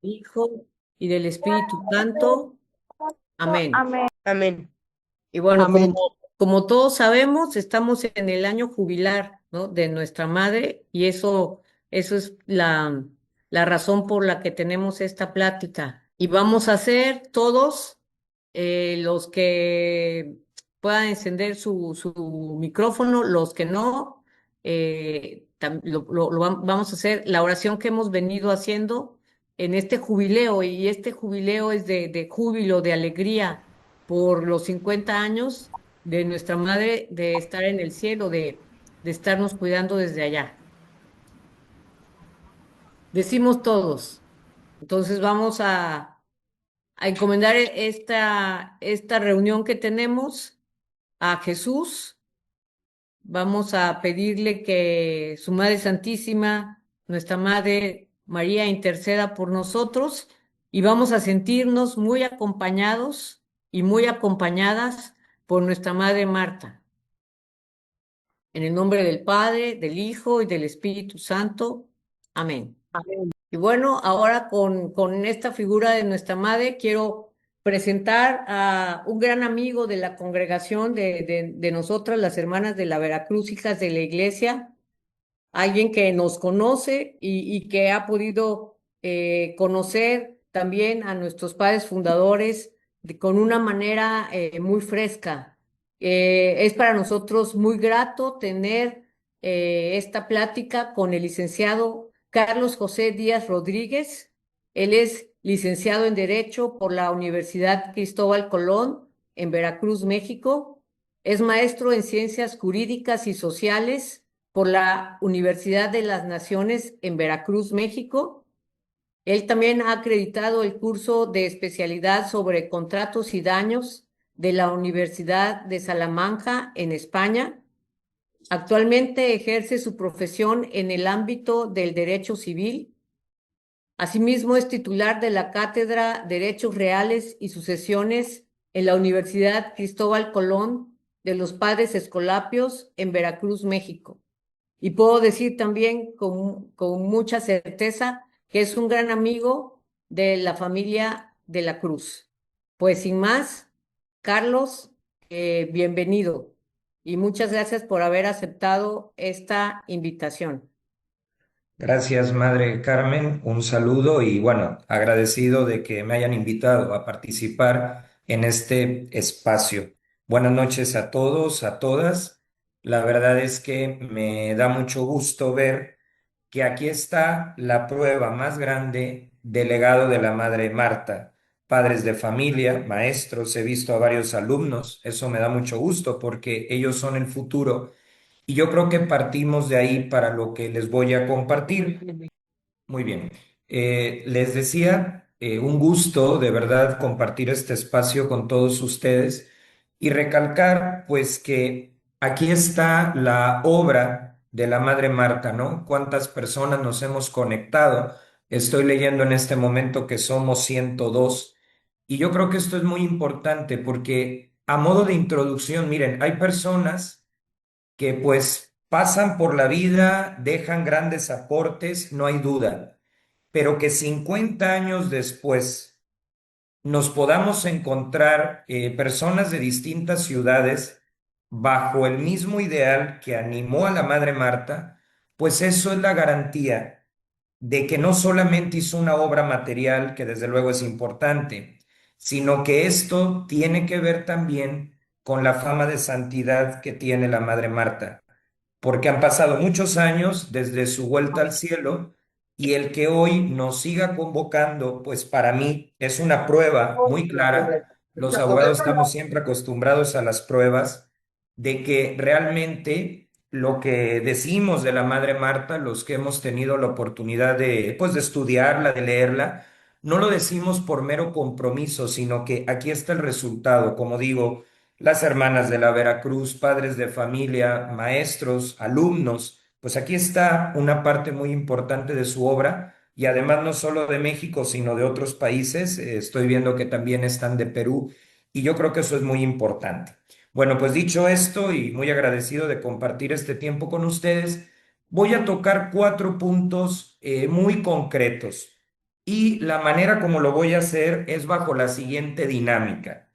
Hijo y del Espíritu Santo. Amén. Amén. Amén. Y bueno, Amén. como todos sabemos, estamos en el año jubilar, ¿no? De nuestra madre y eso es la razón por la que tenemos esta plática. Y vamos a hacer todos los que puedan encender su micrófono, los que no, vamos a hacer la oración que hemos venido haciendo en este jubileo y este jubileo es de júbilo, de alegría por los 50 años de nuestra madre de estar en el cielo, de estarnos cuidando desde allá. Decimos todos. Entonces vamos a encomendar esta reunión que tenemos a Jesús. Vamos a pedirle que su Madre Santísima, nuestra Madre María, interceda por nosotros y vamos a sentirnos muy acompañados y muy acompañadas por nuestra Madre Marta. En el nombre del Padre, del Hijo y del Espíritu Santo. Amén. Amén. Y bueno, ahora con esta figura de nuestra madre, quiero presentar a un gran amigo de la congregación de nosotras, las hermanas de la Veracruz, hijas de la iglesia, alguien que nos conoce y que ha podido conocer también a nuestros padres fundadores con una manera muy fresca. Es para nosotros muy grato tener esta plática con el licenciado Carlos José Díaz Rodríguez. Él es licenciado en Derecho por la Universidad Cristóbal Colón en Veracruz, México. Es maestro en Ciencias Jurídicas y Sociales por la Universidad de las Naciones en Veracruz, México. Él también ha acreditado el curso de especialidad sobre contratos y daños de la Universidad de Salamanca en España. Actualmente ejerce su profesión en el ámbito del derecho civil. Asimismo, es titular de la Cátedra Derechos Reales y Sucesiones en la Universidad Cristóbal Colón de los Padres Escolapios en Veracruz, México. Y puedo decir también con mucha certeza que es un gran amigo de la familia de la Cruz. Pues sin más, Carlos, bienvenido y muchas gracias por haber aceptado esta invitación. Gracias, Madre Carmen. Un saludo y bueno, agradecido de que me hayan invitado a participar en este espacio. Buenas noches a todos, a todas. La verdad es que me da mucho gusto ver que aquí está la prueba más grande del legado de la Madre Marta. Padres de familia, maestros, he visto a varios alumnos. Eso me da mucho gusto porque ellos son el futuro y yo creo que partimos de ahí para lo que les voy a compartir. Muy bien. Les decía, un gusto de verdad compartir este espacio con todos ustedes y recalcar pues que aquí está la obra de la Madre Marta, ¿no? ¿Cuántas personas nos hemos conectado? Estoy leyendo en este momento que somos 102 y yo creo que esto es muy importante porque a modo de introducción, miren, hay personas que pues pasan por la vida, dejan grandes aportes, no hay duda, pero que 50 años después nos podamos encontrar personas de distintas ciudades bajo el mismo ideal que animó a la Madre Marta, pues eso es la garantía de que no solamente hizo una obra material, que desde luego es importante, sino que esto tiene que ver también con la fama de santidad que tiene la Madre Marta porque han pasado muchos años desde su vuelta al cielo y el que hoy nos siga convocando, pues para mí es una prueba muy clara. Los abogados estamos siempre acostumbrados a las pruebas de que realmente lo que decimos de la Madre Marta, los que hemos tenido la oportunidad de, pues, de estudiarla, de leerla, no lo decimos por mero compromiso, sino que aquí está el resultado, como digo, las hermanas de la Veracruz, padres de familia, maestros, alumnos, pues aquí está una parte muy importante de su obra y además no solo de México, sino de otros países. Estoy viendo que también están de Perú y yo creo que eso es muy importante. Bueno, pues dicho esto y muy agradecido de compartir este tiempo con ustedes, voy a tocar cuatro puntos muy concretos. y la manera como lo voy a hacer es bajo la siguiente dinámica.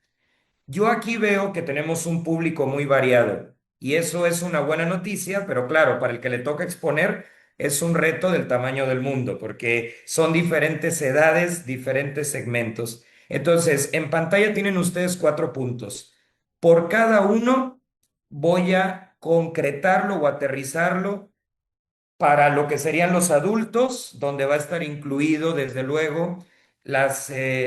Yo aquí veo que tenemos un público muy variado y eso es una buena noticia, pero claro, para el que le toca exponer es un reto del tamaño del mundo porque son diferentes edades, diferentes segmentos. Entonces, en pantalla tienen ustedes 4 puntos. Por cada uno voy a concretarlo o aterrizarlo para lo que serían los adultos, donde va a estar incluido, desde luego,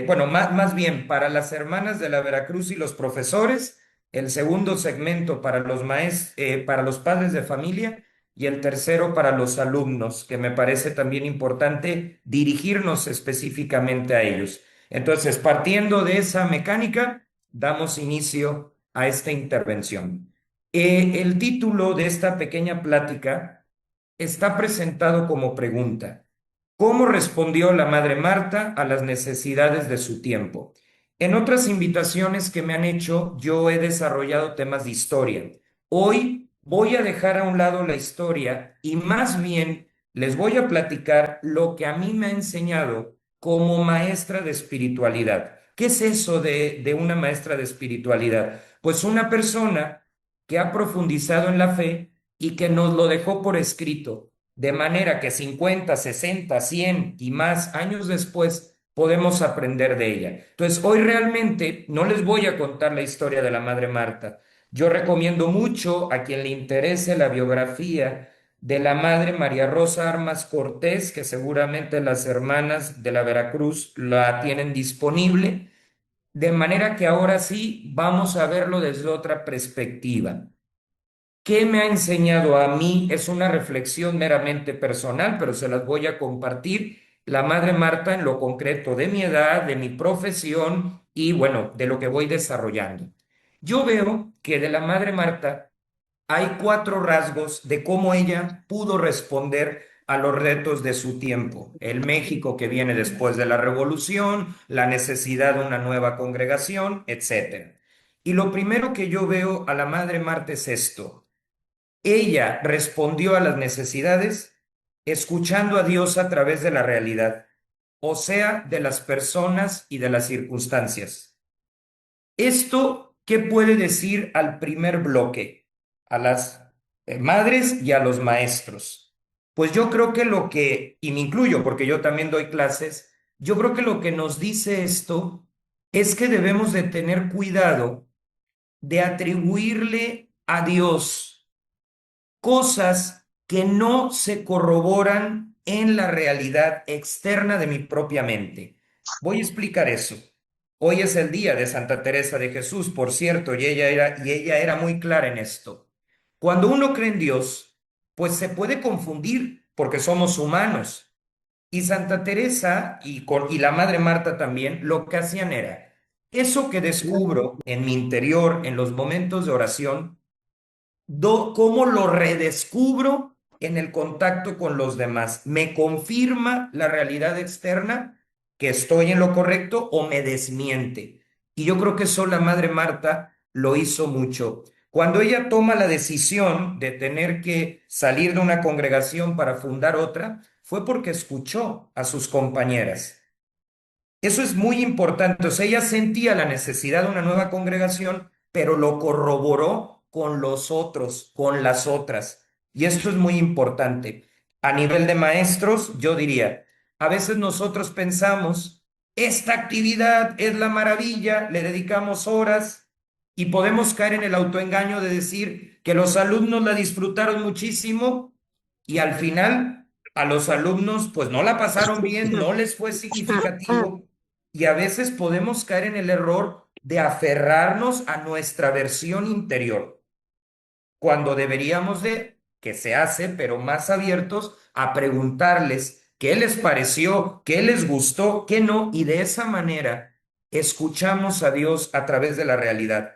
bueno, más bien para las hermanas de la Veracruz y los profesores, el segundo segmento para para los padres de familia y el tercero para los alumnos, que me parece también importante dirigirnos específicamente a ellos. Entonces, partiendo de esa mecánica, damos inicio a esta intervención. El título de esta pequeña plática está presentado como pregunta: ¿cómo respondió la Madre Marta a las necesidades de su tiempo? En otras invitaciones que me han hecho, yo he desarrollado temas de historia. Hoy voy a dejar a un lado la historia y más bien les voy a platicar lo que a mí me ha enseñado como maestra de espiritualidad. ¿Qué es eso de una maestra de espiritualidad? Pues una persona que ha profundizado en la fe y que nos lo dejó por escrito, de manera que 50, 60, 100 y más años después podemos aprender de ella. Entonces, hoy realmente no les voy a contar la historia de la Madre Marta. Yo recomiendo mucho a quien le interese la biografía de la Madre María Rosa Armas Cortés, que seguramente las hermanas de la Veracruz la tienen disponible, de manera que ahora sí vamos a verlo desde otra perspectiva. ¿Qué me ha enseñado a mí? Es una reflexión meramente personal, pero se las voy a compartir. La Madre Marta en lo concreto de mi edad, de mi profesión y bueno, de lo que voy desarrollando. Yo veo que de la Madre Marta hay 4 rasgos de cómo ella pudo responder a los retos de su tiempo. El México que viene después de la Revolución, la necesidad de una nueva congregación, etcétera. Y lo primero que yo veo a la Madre Marta es esto: ella respondió a las necesidades escuchando a Dios a través de la realidad, o sea, de las personas y de las circunstancias. ¿Esto qué puede decir al primer bloque, a las madres y a los maestros? Pues yo creo que y me incluyo porque yo también doy clases, yo creo que lo que nos dice esto es que debemos de tener cuidado de atribuirle a Dios cosas que no se corroboran en la realidad externa de mi propia mente. Voy a explicar eso. Hoy es el día de Santa Teresa de Jesús, por cierto, y ella era muy clara en esto. Cuando uno cree en Dios, pues se puede confundir porque somos humanos. Y Santa Teresa y la Madre Marta también, lo que hacían era, eso que descubro en mi interior, en los momentos de oración, cómo lo redescubro en el contacto con los demás. ¿Me confirma la realidad externa que estoy en lo correcto o me desmiente? Y yo creo que eso la Madre Marta lo hizo mucho. Cuando ella toma la decisión de tener que salir de una congregación para fundar otra, fue porque escuchó a sus compañeras. Eso es muy importante. O sea, ella sentía la necesidad de una nueva congregación, pero lo corroboró con los otros, con las otras. Y esto es muy importante. A nivel de maestros, yo diría, a veces nosotros pensamos, esta actividad es la maravilla, le dedicamos horas y podemos caer en el autoengaño de decir que los alumnos la disfrutaron muchísimo y al final a los alumnos pues no la pasaron bien, no les fue significativo y a veces podemos caer en el error de aferrarnos a nuestra versión interior, cuando deberíamos de, que se hace, pero más abiertos a preguntarles qué les pareció, qué les gustó, qué no, y de esa manera escuchamos a Dios a través de la realidad,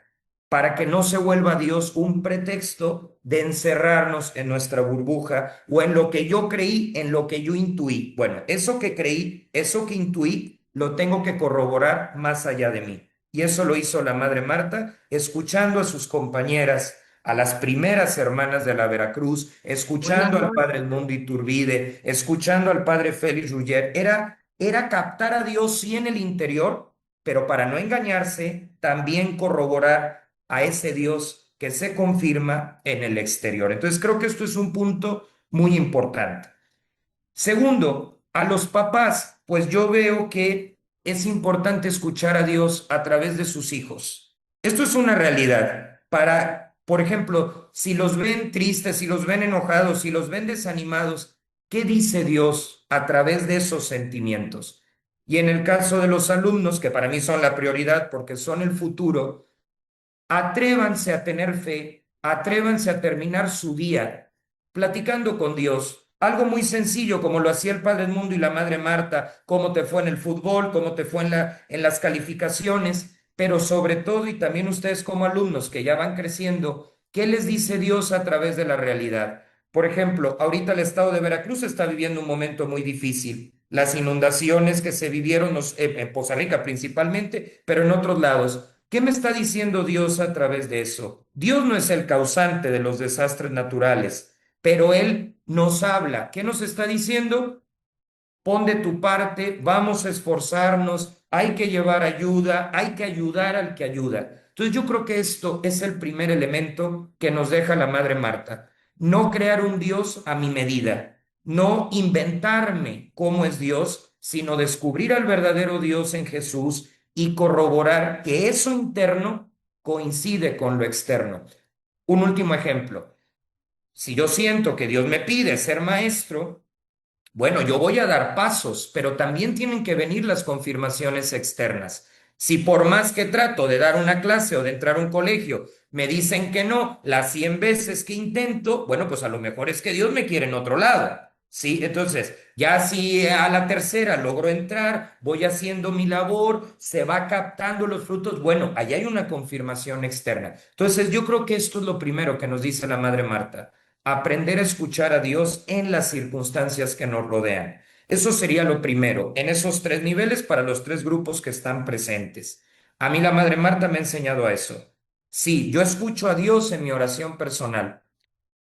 para que no se vuelva Dios un pretexto de encerrarnos en nuestra burbuja o en lo que yo creí, en lo que yo intuí. Bueno, eso que creí, eso que intuí, lo tengo que corroborar más allá de mí. Y eso lo hizo la Madre Marta, escuchando a sus compañeras, a las primeras hermanas de la Veracruz, Buenas escuchando al noches. padre Edmundo Iturbide, escuchando al padre Félix Ruggier. era captar a Dios sí en el interior, pero para no engañarse, también corroborar a ese Dios que se confirma en el exterior. Entonces creo que esto es un punto muy importante. Segundo, a los papás, pues yo veo que es importante escuchar a Dios a través de sus hijos. Esto es una realidad. Para, por ejemplo, si los ven tristes, si los ven enojados, si los ven desanimados, ¿qué dice Dios a través de esos sentimientos? Y en el caso de los alumnos, que para mí son la prioridad porque son el futuro, atrévanse a tener fe, atrévanse a terminar su día platicando con Dios. Algo muy sencillo, como lo hacía el Padre Edmundo y la Madre Marta, cómo te fue en el fútbol, cómo te fue en las calificaciones, pero sobre todo, y también ustedes como alumnos que ya van creciendo, ¿qué les dice Dios a través de la realidad? Por ejemplo, ahorita el estado de Veracruz está viviendo un momento muy difícil. Las inundaciones que se vivieron en Poza Rica principalmente, pero en otros lados. ¿Qué me está diciendo Dios a través de eso? Dios no es el causante de los desastres naturales, pero Él nos habla. ¿Qué nos está diciendo? Pon de tu parte, vamos a esforzarnos, hay que llevar ayuda, hay que ayudar al que ayuda. Entonces yo creo que esto es el primer elemento que nos deja la Madre Marta. No crear un Dios a mi medida, no inventarme cómo es Dios, sino descubrir al verdadero Dios en Jesús y corroborar que eso interno coincide con lo externo. Un último ejemplo. Si yo siento que Dios me pide ser maestro, bueno, yo voy a dar pasos, pero también tienen que venir las confirmaciones externas. Si por más que trato de dar una clase o de entrar a un colegio, me dicen que no, las 100 veces que intento, bueno, pues a lo mejor es que Dios me quiere en otro lado. ¿Sí? Entonces, ya si a la tercera logro entrar, voy haciendo mi labor, se va captando los frutos, bueno, ahí hay una confirmación externa. Entonces, yo creo que esto es lo primero que nos dice la Madre Marta, aprender a escuchar a Dios en las circunstancias que nos rodean. Eso sería lo primero, en esos tres niveles para los tres grupos que están presentes. A mí la Madre Marta me ha enseñado a eso. Sí, yo escucho a Dios en mi oración personal,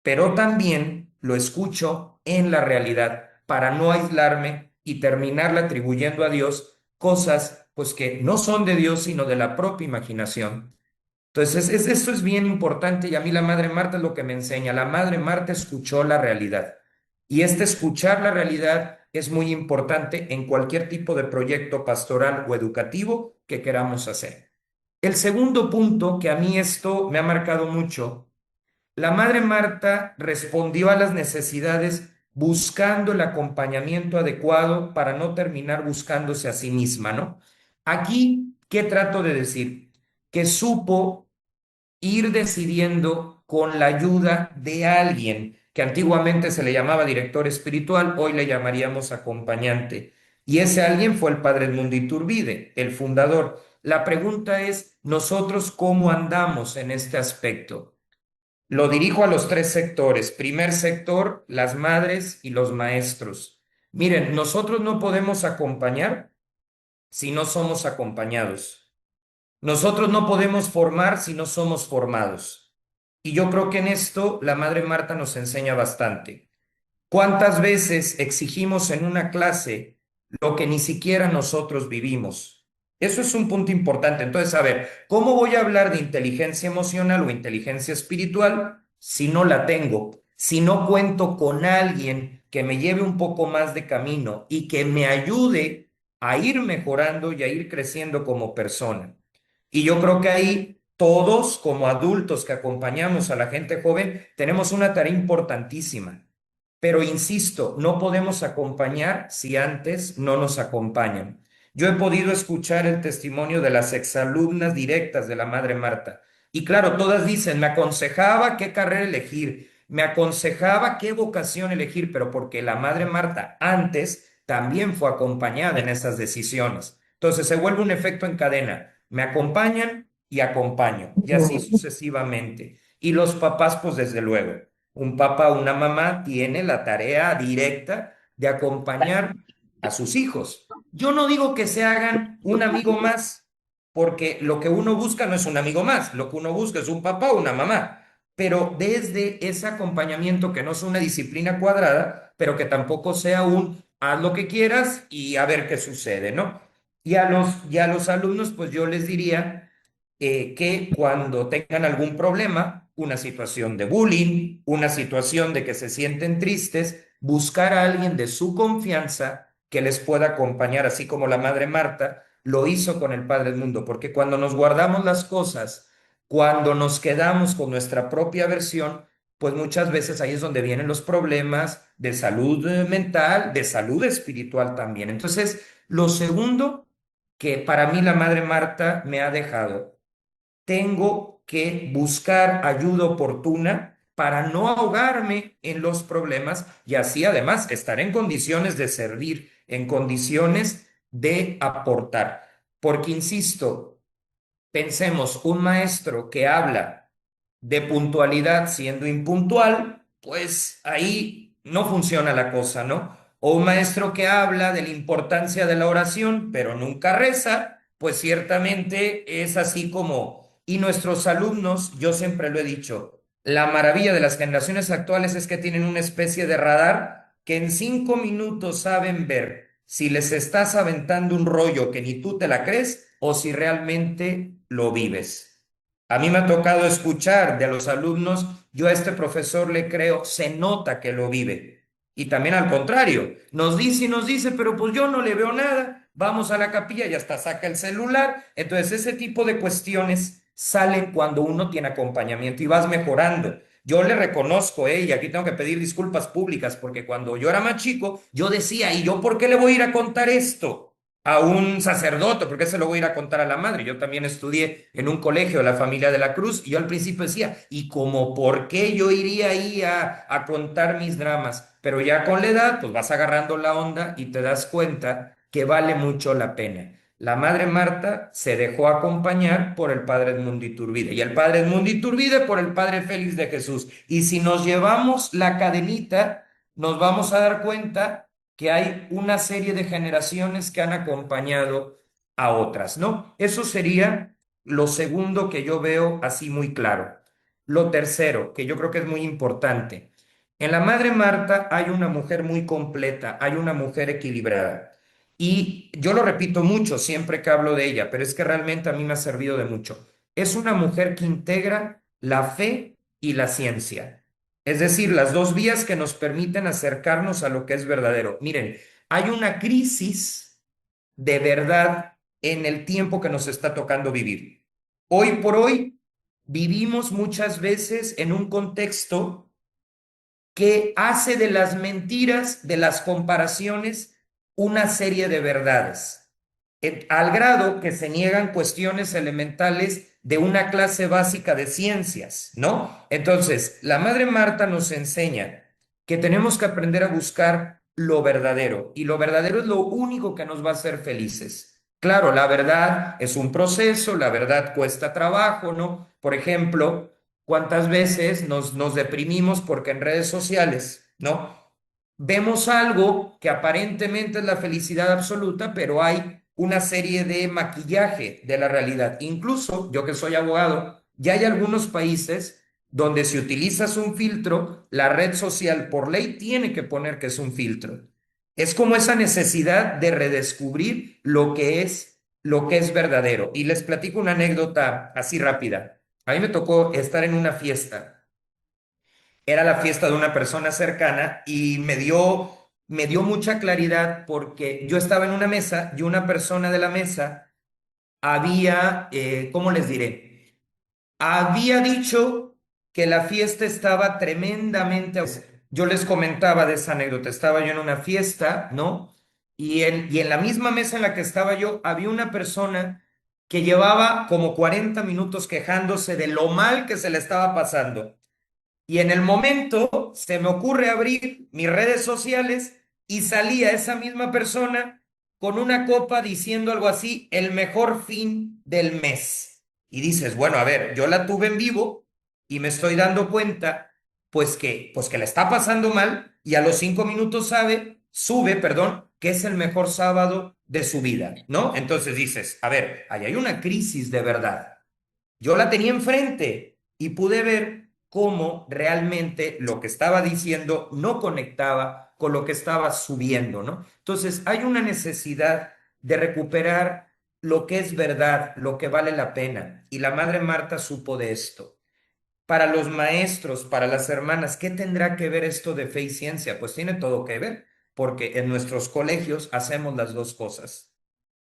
pero también lo escucho en la realidad para no aislarme y terminarle atribuyendo a Dios cosas pues que no son de Dios sino de la propia imaginación. Entonces, esto es bien importante y a mí la Madre Marta es lo que me enseña. La Madre Marta escuchó la realidad y este escuchar la realidad es muy importante en cualquier tipo de proyecto pastoral o educativo que queramos hacer. El segundo punto que a mí esto me ha marcado mucho, la Madre Marta respondió a las necesidades buscando el acompañamiento adecuado para no terminar buscándose a sí misma, ¿no? Aquí, ¿qué trato de decir? Que supo ir decidiendo con la ayuda de alguien que antiguamente se le llamaba director espiritual, hoy le llamaríamos acompañante. Y ese alguien fue el padre Edmundo Iturbide, el fundador. La pregunta es, ¿nosotros cómo andamos en este aspecto? Lo dirijo a los tres sectores. Primer sector, las madres y los maestros. Miren, nosotros no podemos acompañar si no somos acompañados. Nosotros no podemos formar si no somos formados. Y yo creo que en esto la Madre Marta nos enseña bastante. ¿Cuántas veces exigimos en una clase lo que ni siquiera nosotros vivimos? Eso es un punto importante. Entonces, a ver, ¿cómo voy a hablar de inteligencia emocional o inteligencia espiritual si no la tengo? Si no cuento con alguien que me lleve un poco más de camino y que me ayude a ir mejorando y a ir creciendo como persona. Y yo creo que ahí todos, como adultos que acompañamos a la gente joven, tenemos una tarea importantísima. Pero insisto, no podemos acompañar si antes no nos acompañan. Yo he podido escuchar el testimonio de las exalumnas directas de la Madre Marta. Y claro, todas dicen, me aconsejaba qué carrera elegir, me aconsejaba qué vocación elegir, pero porque la Madre Marta antes también fue acompañada en esas decisiones. Entonces se vuelve un efecto en cadena. Me acompañan y acompaño, y así sucesivamente. Y los papás, pues desde luego. Un papá o una mamá tiene la tarea directa de acompañar a sus hijos. Yo no digo que se hagan un amigo más, porque lo que uno busca no es un amigo más, lo que uno busca es un papá o una mamá, pero desde ese acompañamiento que no es una disciplina cuadrada, pero que tampoco sea un haz lo que quieras y a ver qué sucede, ¿no? Y a los alumnos, pues yo les diría que cuando tengan algún problema, una situación de bullying, una situación de que se sienten tristes, buscar a alguien de su confianza que les pueda acompañar, así como la madre Marta lo hizo con el Padre Edmundo, porque cuando nos guardamos las cosas, cuando nos quedamos con nuestra propia versión, pues muchas veces ahí es donde vienen los problemas de salud mental, de salud espiritual también. Entonces, lo segundo que para mí la madre Marta me ha dejado, tengo que buscar ayuda oportuna para no ahogarme en los problemas y así además estar en condiciones de servir, en condiciones de aportar. Porque, insisto, pensemos, un maestro que habla de puntualidad siendo impuntual, pues ahí no funciona la cosa, ¿no? O un maestro que habla de la importancia de la oración, pero nunca reza, pues ciertamente es así como... Y nuestros alumnos, yo siempre lo he dicho, la maravilla de las generaciones actuales es que tienen una especie de radar que en 5 minutos saben ver si les estás aventando un rollo que ni tú te la crees o si realmente lo vives. A mí me ha tocado escuchar de los alumnos, yo a este profesor le creo, se nota que lo vive. Y también al contrario, nos dice, pero pues yo no le veo nada, vamos a la capilla y hasta saca el celular. Entonces ese tipo de cuestiones salen cuando uno tiene acompañamiento y vas mejorando. Yo le reconozco, y aquí tengo que pedir disculpas públicas, porque cuando yo era más chico, yo decía, ¿y yo por qué le voy a ir a contar esto a un sacerdote? ¿Por qué se lo voy a ir a contar a la madre? Yo también estudié en un colegio de la familia de la Cruz y yo al principio decía, ¿y como por qué yo iría ahí a contar mis dramas? Pero ya con la edad, pues vas agarrando la onda y te das cuenta que vale mucho la pena. La madre Marta se dejó acompañar por el padre Edmundo Iturbide y el padre Edmundo Iturbide por el padre Félix de Jesús. Y si nos llevamos la cadenita, nos vamos a dar cuenta que hay una serie de generaciones que han acompañado a otras, ¿no? Eso sería lo segundo que yo veo así muy claro. Lo tercero, que yo creo que es muy importante. En la Madre Marta hay una mujer muy completa, hay una mujer equilibrada. Y yo lo repito mucho siempre que hablo de ella, pero es que realmente a mí me ha servido de mucho. Es una mujer que integra la fe y la ciencia. Es decir, las dos vías que nos permiten acercarnos a lo que es verdadero. Miren, hay una crisis de verdad en el tiempo que nos está tocando vivir. Hoy por hoy vivimos muchas veces en un contexto que hace de las mentiras, de las comparaciones, una serie de verdades, al grado que se niegan cuestiones elementales de una clase básica de ciencias, ¿no? Entonces, la Madre Marta nos enseña que tenemos que aprender a buscar lo verdadero, y lo verdadero es lo único que nos va a hacer felices. Claro, la verdad es un proceso, la verdad cuesta trabajo, ¿no? Por ejemplo, ¿cuántas veces nos deprimimos porque en redes sociales, ¿no? Vemos algo que aparentemente es la felicidad absoluta, pero hay una serie de maquillaje de la realidad. Incluso yo que soy abogado, ya hay algunos países donde si utilizas un filtro, la red social por ley tiene que poner que es un filtro. Es como esa necesidad de redescubrir lo que es verdadero. Y les platico una anécdota así rápida. A mí me tocó estar en una fiesta. Era la fiesta de una persona cercana y me dio mucha claridad porque yo estaba en una mesa y una persona de la mesa había, ¿cómo les diré? Había dicho que la fiesta estaba tremendamente... Yo les comentaba de esa anécdota. Estaba yo en una fiesta, ¿no? Y en la misma mesa en la que estaba yo había una persona que llevaba como 40 minutos quejándose de lo mal que se le estaba pasando. Y en el momento se me ocurre abrir mis redes sociales y salía esa misma persona con una copa diciendo algo así, el mejor fin del mes. Y dices, bueno, a ver, yo la tuve en vivo y me estoy dando cuenta, pues que la está pasando mal y a los 5 minutos sube, perdón, que es el mejor sábado de su vida, ¿no? Entonces dices, a ver, ahí hay una crisis de verdad. Yo la tenía enfrente y pude ver cómo realmente lo que estaba diciendo no conectaba con lo que estaba subiendo, ¿no? Entonces, hay una necesidad de recuperar lo que es verdad, lo que vale la pena. Y la Madre Marta supo de esto. Para los maestros, para las hermanas, ¿qué tendrá que ver esto de fe y ciencia? Pues tiene todo que ver, porque en nuestros colegios hacemos las dos cosas.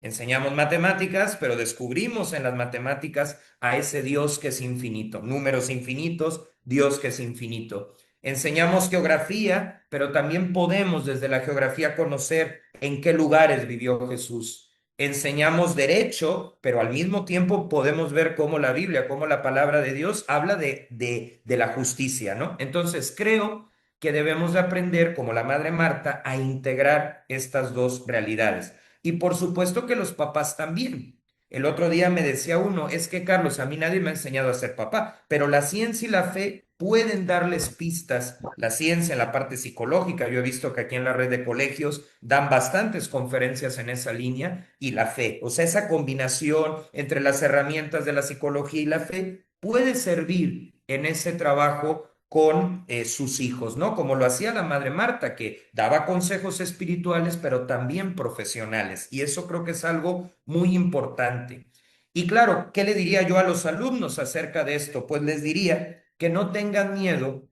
Enseñamos matemáticas, pero descubrimos en las matemáticas a ese Dios que es infinito, números infinitos, Dios que es infinito. Enseñamos geografía, pero también podemos desde la geografía conocer en qué lugares vivió Jesús. Enseñamos derecho, pero al mismo tiempo podemos ver cómo la Biblia, cómo la palabra de Dios habla de la justicia, ¿no? Entonces creo que debemos de aprender, como la Madre Marta, a integrar estas dos realidades. Y por supuesto que los papás también. El otro día me decía uno, es que Carlos, a mí nadie me ha enseñado a ser papá, pero la ciencia y la fe pueden darles pistas. La ciencia en la parte psicológica, yo he visto que aquí en la red de colegios dan bastantes conferencias en esa línea, y la fe, o sea, esa combinación entre las herramientas de la psicología y la fe puede servir en ese trabajo con sus hijos, ¿no? Como lo hacía la Madre Marta, que daba consejos espirituales, pero también profesionales. Y eso creo que es algo muy importante. Y claro, ¿qué le diría yo a los alumnos acerca de esto? Pues les diría que no tengan miedo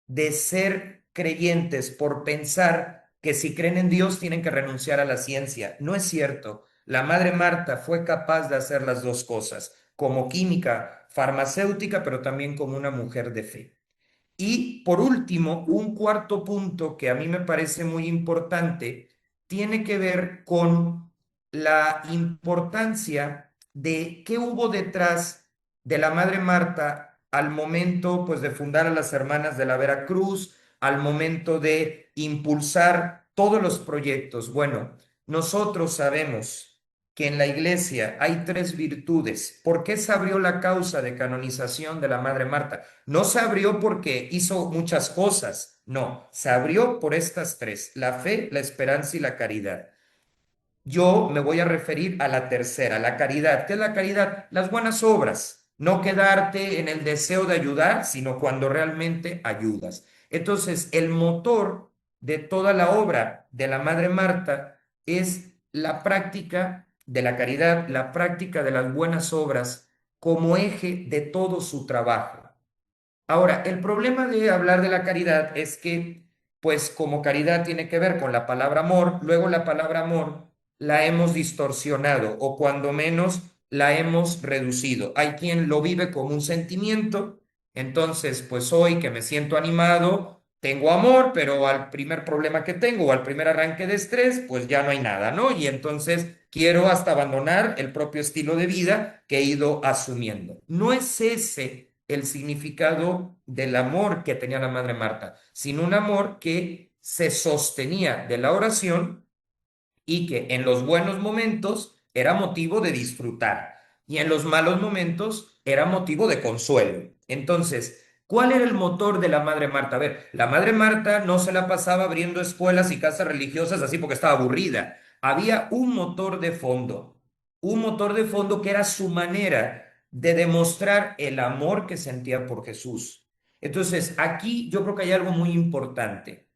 de ser creyentes por pensar que si creen en Dios tienen que renunciar a la ciencia. No es cierto. La Madre Marta fue capaz de hacer las dos cosas, como química farmacéutica, pero también como una mujer de fe. Y por último, un cuarto punto que a mí me parece muy importante tiene que ver con la importancia de qué hubo detrás de la Madre Marta al momento, pues, de fundar a las Hermanas de la Veracruz, al momento de impulsar todos los proyectos. Bueno, nosotros sabemos que en la iglesia hay tres virtudes. ¿Por qué se abrió la causa de canonización de la Madre Marta? No se abrió porque hizo muchas cosas, no, se abrió por estas tres: la fe, la esperanza y la caridad. Yo me voy a referir a la tercera, la caridad. ¿Qué es la caridad? Las buenas obras. No quedarte en el deseo de ayudar, sino cuando realmente ayudas. Entonces, el motor de toda la obra de la Madre Marta es la práctica de la caridad, la práctica de las buenas obras como eje de todo su trabajo. Ahora, el problema de hablar de la caridad es que, pues como caridad tiene que ver con la palabra amor, luego la palabra amor la hemos distorsionado o cuando menos la hemos reducido. Hay quien lo vive como un sentimiento, entonces pues hoy que me siento animado, tengo amor, pero al primer problema que tengo o al primer arranque de estrés, pues ya no hay nada, ¿no? Y entonces quiero hasta abandonar el propio estilo de vida que he ido asumiendo. No es ese el significado del amor que tenía la Madre Marta, sino un amor que se sostenía de la oración y que en los buenos momentos era motivo de disfrutar y en los malos momentos era motivo de consuelo. Entonces, ¿cuál era el motor de la Madre Marta? A ver, la Madre Marta no se la pasaba abriendo escuelas y casas religiosas así porque estaba aburrida. Había un motor de fondo que era su manera de demostrar el amor que sentía por Jesús. Entonces, aquí yo creo que hay algo muy importante: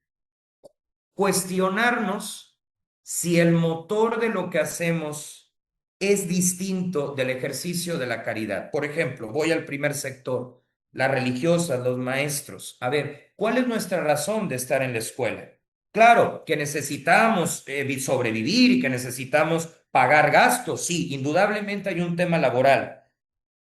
cuestionarnos si el motor de lo que hacemos es distinto del ejercicio de la caridad. Por ejemplo, voy al primer sector, las religiosas, los maestros. A ver, ¿cuál es nuestra razón de estar en la escuela? Claro, que necesitamos sobrevivir y que necesitamos pagar gastos. Sí, indudablemente hay un tema laboral,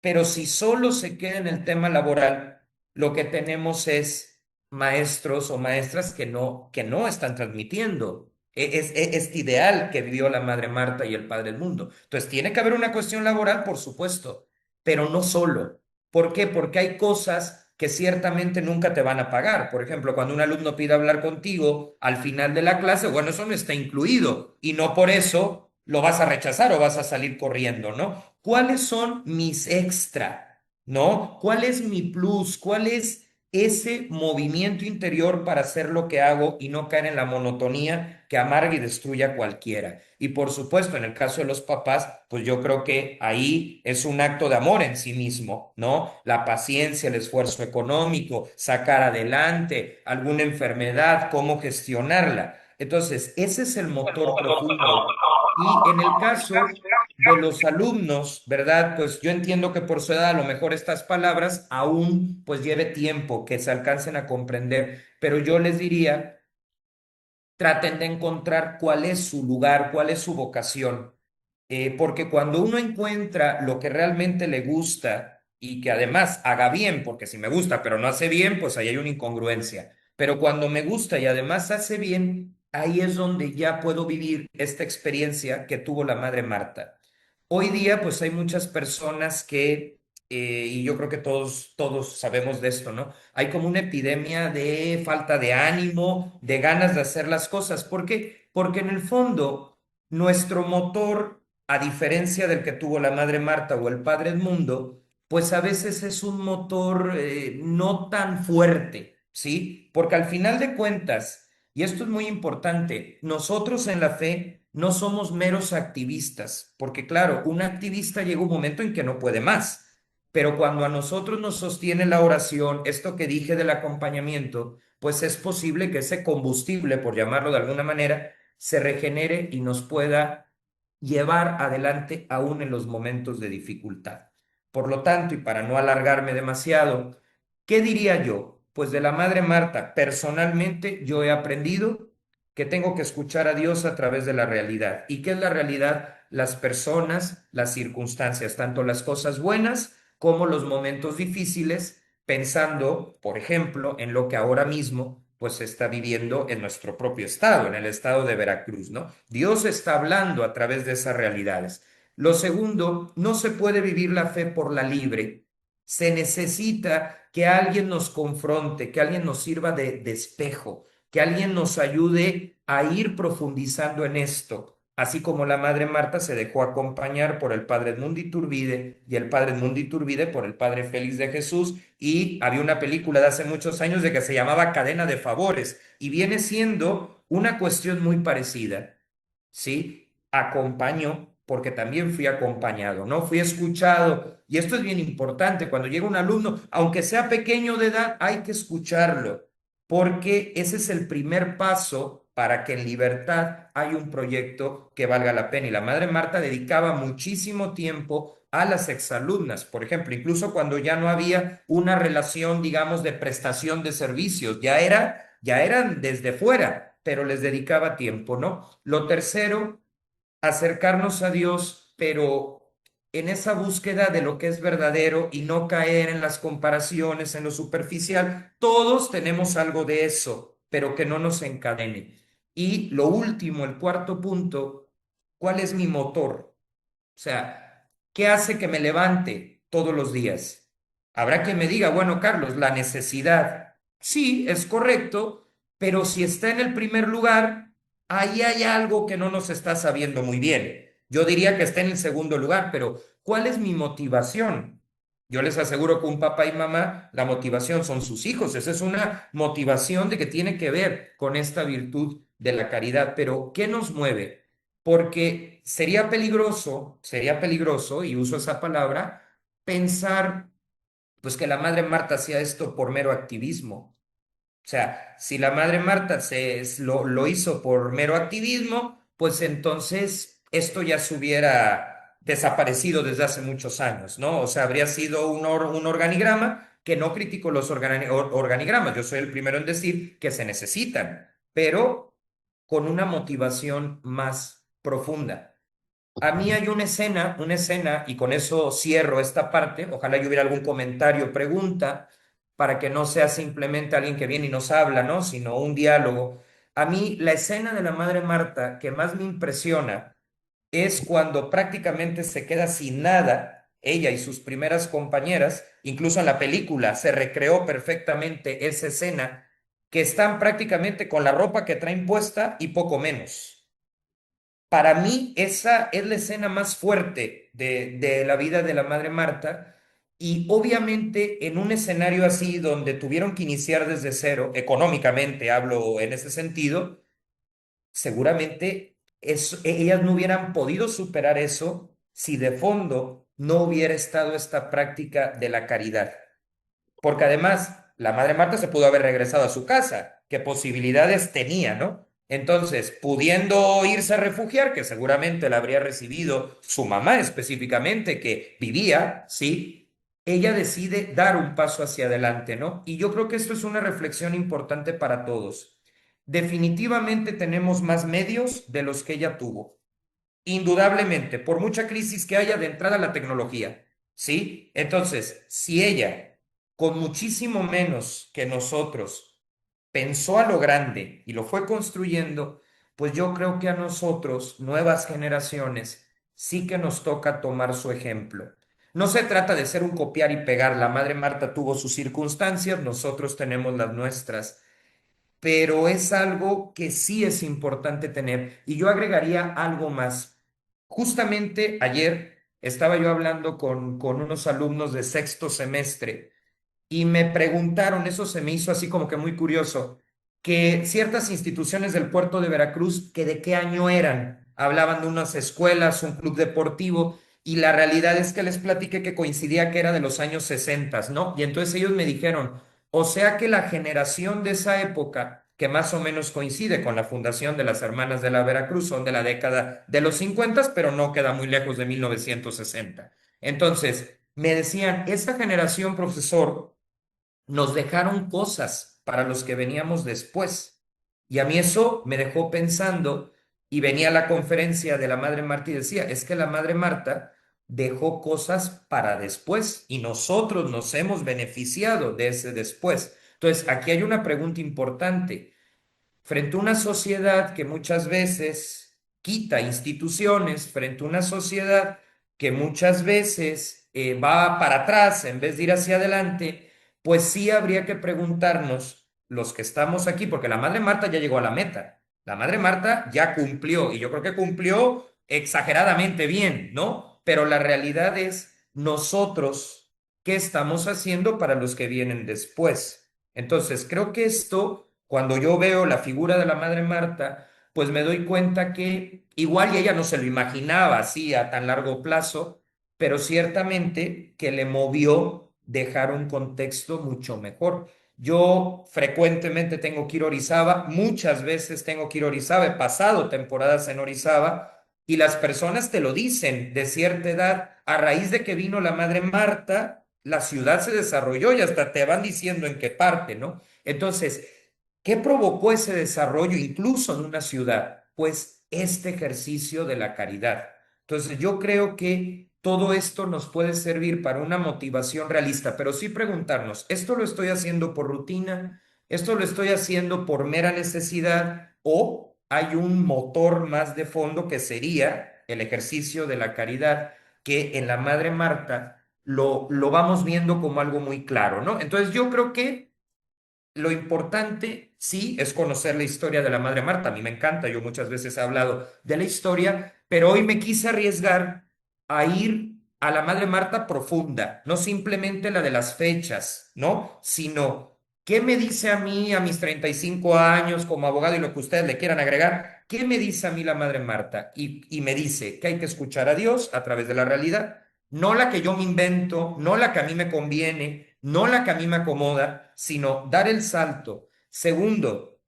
pero si solo se queda en el tema laboral, lo que tenemos es maestros o maestras que no están transmitiendo este ideal que vivió la Madre Marta y el Padre del Mundo. Entonces, tiene que haber una cuestión laboral, por supuesto, pero no solo. ¿Por qué? Porque hay cosas que ciertamente nunca te van a pagar. Por ejemplo, cuando un alumno pide hablar contigo al final de la clase, bueno, eso no está incluido y no por eso lo vas a rechazar o vas a salir corriendo, ¿no? ¿Cuáles son mis extra? ¿No? ¿Cuál es mi plus? ¿Cuál es ese movimiento interior para hacer lo que hago y no caer en la monotonía que amarga y destruye a cualquiera. Y por supuesto, en el caso de los papás, pues yo creo que ahí es un acto de amor en sí mismo, ¿no? La paciencia, el esfuerzo económico, sacar adelante alguna enfermedad, cómo gestionarla. Entonces, ese es el motor profundo. Y en el caso de los alumnos, ¿verdad? Pues yo entiendo que por su edad a lo mejor estas palabras aún pues lleve tiempo que se alcancen a comprender, pero yo les diría, traten de encontrar cuál es su lugar, cuál es su vocación. Porque cuando uno encuentra lo que realmente le gusta y que además haga bien, porque si me gusta pero no hace bien, pues ahí hay una incongruencia. Pero cuando me gusta y además hace bien, ahí es donde ya puedo vivir esta experiencia que tuvo la madre Marta. Hoy día, pues hay muchas personas que, y yo creo que todos sabemos de esto, ¿no? Hay como una epidemia de falta de ánimo, de ganas de hacer las cosas. ¿Por qué? Porque en el fondo, nuestro motor, a diferencia del que tuvo la madre Marta o el padre Edmundo, pues a veces es un motor no tan fuerte, ¿sí? Porque al final de cuentas, y esto es muy importante, nosotros en la fe no somos meros activistas, porque claro, un activista llega un momento en que no puede más, pero cuando a nosotros nos sostiene la oración, esto que dije del acompañamiento, pues es posible que ese combustible, por llamarlo de alguna manera, se regenere y nos pueda llevar adelante aún en los momentos de dificultad. Por lo tanto, y para no alargarme demasiado, ¿qué diría yo? Pues de la Madre Marta, personalmente yo he aprendido que tengo que escuchar a Dios a través de la realidad. ¿Y qué es la realidad? Las personas, las circunstancias, tanto las cosas buenas como los momentos difíciles, pensando, por ejemplo, en lo que ahora mismo pues se está viviendo en nuestro propio estado, en el estado de Veracruz, ¿no? Dios está hablando a través de esas realidades. Lo segundo, no se puede vivir la fe por la libre. Se necesita que alguien nos confronte, que alguien nos sirva de espejo, que alguien nos ayude a ir profundizando en esto, así como la madre Marta se dejó acompañar por el padre Edmundo Iturbide y el padre Edmundo Iturbide por el padre Félix de Jesús, y había una película de hace muchos años de que se llamaba Cadena de Favores, y viene siendo una cuestión muy parecida. ¿Sí? Acompaño porque también fui acompañado, ¿no? Fui escuchado. Y esto es bien importante. Cuando llega un alumno, aunque sea pequeño de edad, hay que escucharlo, porque ese es el primer paso para que en libertad haya un proyecto que valga la pena. Y la madre Marta dedicaba muchísimo tiempo a las exalumnas, por ejemplo, incluso cuando ya no había una relación, digamos, de prestación de servicios, ya eran desde fuera, pero les dedicaba tiempo, ¿no? Lo tercero, acercarnos a Dios, pero en esa búsqueda de lo que es verdadero y no caer en las comparaciones, en lo superficial. Todos tenemos algo de eso, pero que no nos encadene. Y lo último, el cuarto punto, ¿cuál es mi motor? O sea, ¿qué hace que me levante todos los días? Habrá quien me diga, bueno, Carlos, la necesidad. Sí, es correcto, pero si está en el primer lugar, ahí hay algo que no nos está sabiendo muy bien. Yo diría que está en el segundo lugar, pero ¿cuál es mi motivación? Yo les aseguro que un papá y mamá, la motivación son sus hijos. Esa es una motivación de que tiene que ver con esta virtud de la caridad. Pero ¿qué nos mueve? Porque sería peligroso, y uso esa palabra, pensar pues que la madre Marta hacía esto por mero activismo. O sea, si la madre Marta lo hizo por mero activismo, pues entonces esto ya se hubiera desaparecido desde hace muchos años, ¿no? O sea, habría sido un organigrama, que no critico los organigramas, yo soy el primero en decir que se necesitan, pero con una motivación más profunda. A mí hay una escena, y con eso cierro esta parte. Ojalá yo hubiera algún comentario, pregunta, para que no sea simplemente alguien que viene y nos habla, ¿no? Sino un diálogo. A mí la escena de la Madre Marta que más me impresiona es cuando prácticamente se queda sin nada, ella y sus primeras compañeras, incluso en la película se recreó perfectamente esa escena, que están prácticamente con la ropa que traen puesta y poco menos. Para mí, esa es la escena más fuerte de la vida de la Madre Marta, Y obviamente en un escenario así donde tuvieron que iniciar desde cero, económicamente hablo en ese sentido, seguramente ellas no hubieran podido superar eso si de fondo no hubiera estado esta práctica de la caridad. Porque además, la madre Marta se pudo haber regresado a su casa. ¿Qué posibilidades tenía, no? Entonces, pudiendo irse a refugiar, que seguramente la habría recibido su mamá específicamente, que vivía, ¿sí? Ella decide dar un paso hacia adelante, ¿no? Y yo creo que esto es una reflexión importante para todos. Definitivamente tenemos más medios de los que ella tuvo. Indudablemente, por mucha crisis que haya de entrada la tecnología, ¿sí? Entonces, si ella, con muchísimo menos que nosotros, pensó a lo grande y lo fue construyendo, pues yo creo que a nosotros, nuevas generaciones, sí que nos toca tomar su ejemplo. No se trata de ser un copiar y pegar. La madre Marta tuvo sus circunstancias, nosotros tenemos las nuestras, pero es algo que sí es importante tener. Y yo agregaría algo más. Justamente ayer estaba yo hablando con unos alumnos de sexto semestre y me preguntaron, eso se me hizo así como que muy curioso, que ciertas instituciones del puerto de Veracruz, que de qué año eran, hablaban de unas escuelas, un club deportivo, y la realidad es que les platiqué que coincidía que era de los años 60, ¿no? Y entonces ellos me dijeron, o sea que la generación de esa época, que más o menos coincide con la fundación de las Hermanas de la Veracruz, son de la década de los 50, pero no queda muy lejos de 1960. Entonces, me decían, esta generación, profesor, nos dejaron cosas para los que veníamos después. Y a mí eso me dejó pensando y venía a la conferencia de la Madre Marta y decía, es que la Madre Marta dejó cosas para después y nosotros nos hemos beneficiado de ese después. Entonces, aquí hay una pregunta importante frente a una sociedad que muchas veces quita instituciones, frente a una sociedad que muchas veces va para atrás en vez de ir hacia adelante, pues sí habría que preguntarnos los que estamos aquí, porque la Madre Marta ya llegó a la meta, la Madre Marta ya cumplió, y yo creo que cumplió exageradamente bien, ¿no? Pero la realidad es nosotros, ¿qué estamos haciendo para los que vienen después? Entonces, creo que esto, cuando yo veo la figura de la Madre Marta, pues me doy cuenta que igual y ella no se lo imaginaba así a tan largo plazo, pero ciertamente que le movió dejar un contexto mucho mejor. Yo frecuentemente tengo que ir a Orizaba, muchas veces tengo que ir a Orizaba, he pasado temporadas en Orizaba y las personas te lo dicen de cierta edad, a raíz de que vino la Madre Marta, la ciudad se desarrolló y hasta te van diciendo en qué parte, ¿no? Entonces, ¿qué provocó ese desarrollo incluso en una ciudad? Pues este ejercicio de la caridad. Entonces, yo creo que todo esto nos puede servir para una motivación realista, pero sí preguntarnos, ¿esto lo estoy haciendo por rutina? ¿Esto lo estoy haciendo por mera necesidad? ¿O hay un motor más de fondo que sería el ejercicio de la caridad, que en la Madre Marta lo vamos viendo como algo muy claro, ¿no? Entonces, yo creo que lo importante, sí, es conocer la historia de la Madre Marta. A mí me encanta, yo muchas veces he hablado de la historia, pero hoy me quise arriesgar a ir a la Madre Marta profunda, no simplemente la de las fechas, ¿no? Sino, ¿qué me dice a mí a mis 35 años como abogado y lo que ustedes le quieran agregar? ¿Qué me dice a mí la Madre Marta? Y me dice que hay que escuchar a Dios a través de la realidad, no la que yo me invento, no la que a mí me conviene, no la que a mí me acomoda, sino dar el salto. Segundo,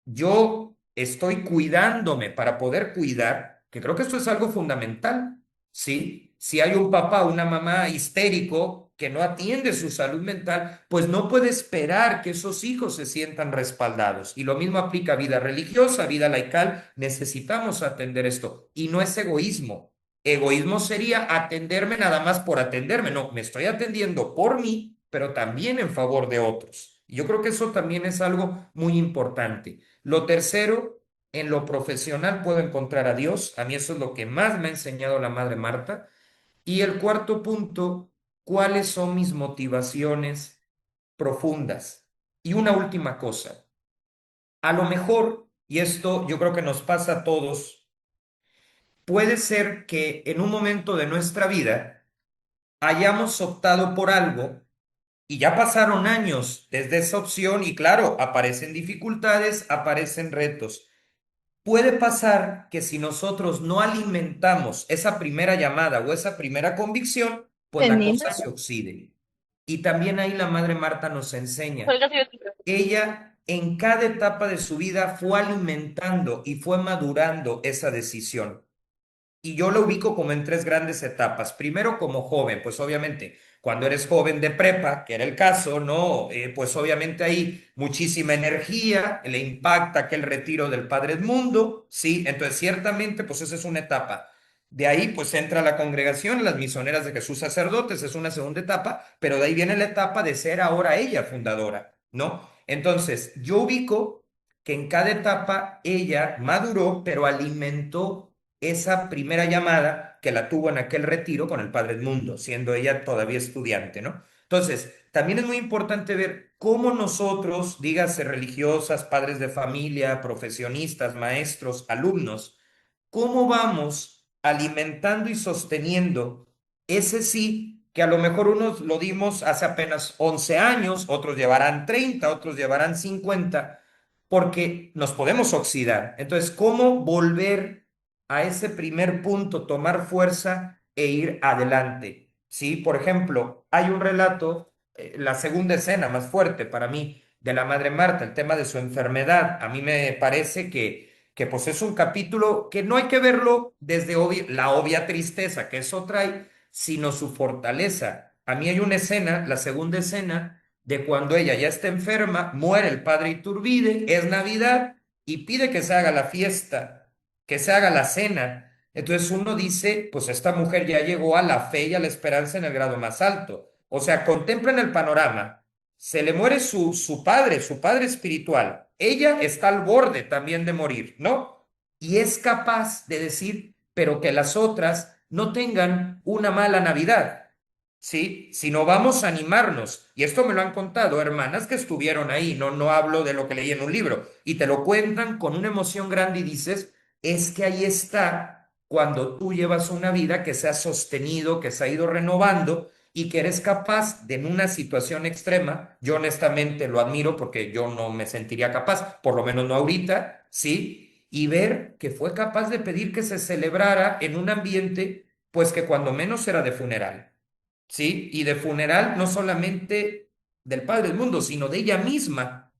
yo estoy cuidándome para poder cuidar, que creo que esto es algo fundamental, ¿sí? Si hay un papá o una mamá histérico que no atiende su salud mental, pues no puede esperar que esos hijos se sientan respaldados. Y lo mismo aplica a vida religiosa, a vida laical. Necesitamos atender esto. Y no es egoísmo. Egoísmo sería atenderme nada más por atenderme. No, me estoy atendiendo por mí, pero también en favor de otros. Y yo creo que eso también es algo muy importante. Lo tercero, en lo profesional puedo encontrar a Dios. A mí eso es lo que más me ha enseñado la Madre Marta. Y el cuarto punto, ¿cuáles son mis motivaciones profundas? Y una última cosa, a lo mejor, y esto yo creo que nos pasa a todos, puede ser que en un momento de nuestra vida hayamos optado por algo y ya pasaron años desde esa opción y claro, aparecen dificultades, aparecen retos. Puede pasar que si nosotros no alimentamos esa primera llamada o esa primera convicción, pues la cosa se oxide. Y también ahí la Madre Marta nos enseña. Ella en cada etapa de su vida fue alimentando y fue madurando esa decisión. Y yo lo ubico como en tres grandes etapas. Primero, como joven, pues obviamente, cuando eres joven de prepa, que era el caso, ¿no? Pues obviamente hay muchísima energía, le impacta aquel retiro del Padre Edmundo, ¿sí? Entonces, ciertamente, pues esa es una etapa. De ahí, pues entra la congregación, las misioneras de Jesús Sacerdotes, es una segunda etapa, pero de ahí viene la etapa de ser ahora ella fundadora, ¿no? Entonces, yo ubico que en cada etapa ella maduró, pero alimentó esa primera llamada que la tuvo en aquel retiro con el Padre Edmundo, siendo ella todavía estudiante, ¿no? Entonces, también es muy importante ver cómo nosotros, dígase religiosas, padres de familia, profesionistas, maestros, alumnos, cómo vamos alimentando y sosteniendo ese sí, que a lo mejor unos lo dimos hace apenas 11 años, otros llevarán 30, otros llevarán 50, porque nos podemos oxidar. Entonces, ¿cómo volver a ese primer punto, tomar fuerza e ir adelante? ¿Sí? Por ejemplo, hay un relato, la segunda escena más fuerte para mí, de la Madre Marta, el tema de su enfermedad. A mí me parece que pues es un capítulo que no hay que verlo desde la obvia tristeza que eso trae, sino su fortaleza. A mí hay una escena, la segunda escena, de cuando ella ya está enferma, muere el padre Iturbide, es Navidad y pide que se haga la fiesta, que se haga la cena. Entonces uno dice, pues esta mujer ya llegó a la fe y a la esperanza en el grado más alto. O sea, contemplen el panorama. Se le muere su padre espiritual. Ella está al borde también de morir, ¿no? Y es capaz de decir, pero que las otras no tengan una mala Navidad, ¿sí? Sino vamos a animarnos. Y esto me lo han contado hermanas que estuvieron ahí, no hablo de lo que leí en un libro, y te lo cuentan con una emoción grande y dices, es que ahí está cuando tú llevas una vida que se ha sostenido, que se ha ido renovando y que eres capaz de en una situación extrema, yo honestamente lo admiro porque yo no me sentiría capaz, por lo menos no ahorita, ¿sí? Y ver que fue capaz de pedir que se celebrara en un ambiente, pues que cuando menos era de funeral. ¿Sí? Y de funeral no solamente del Padre del Mundo, sino de ella misma.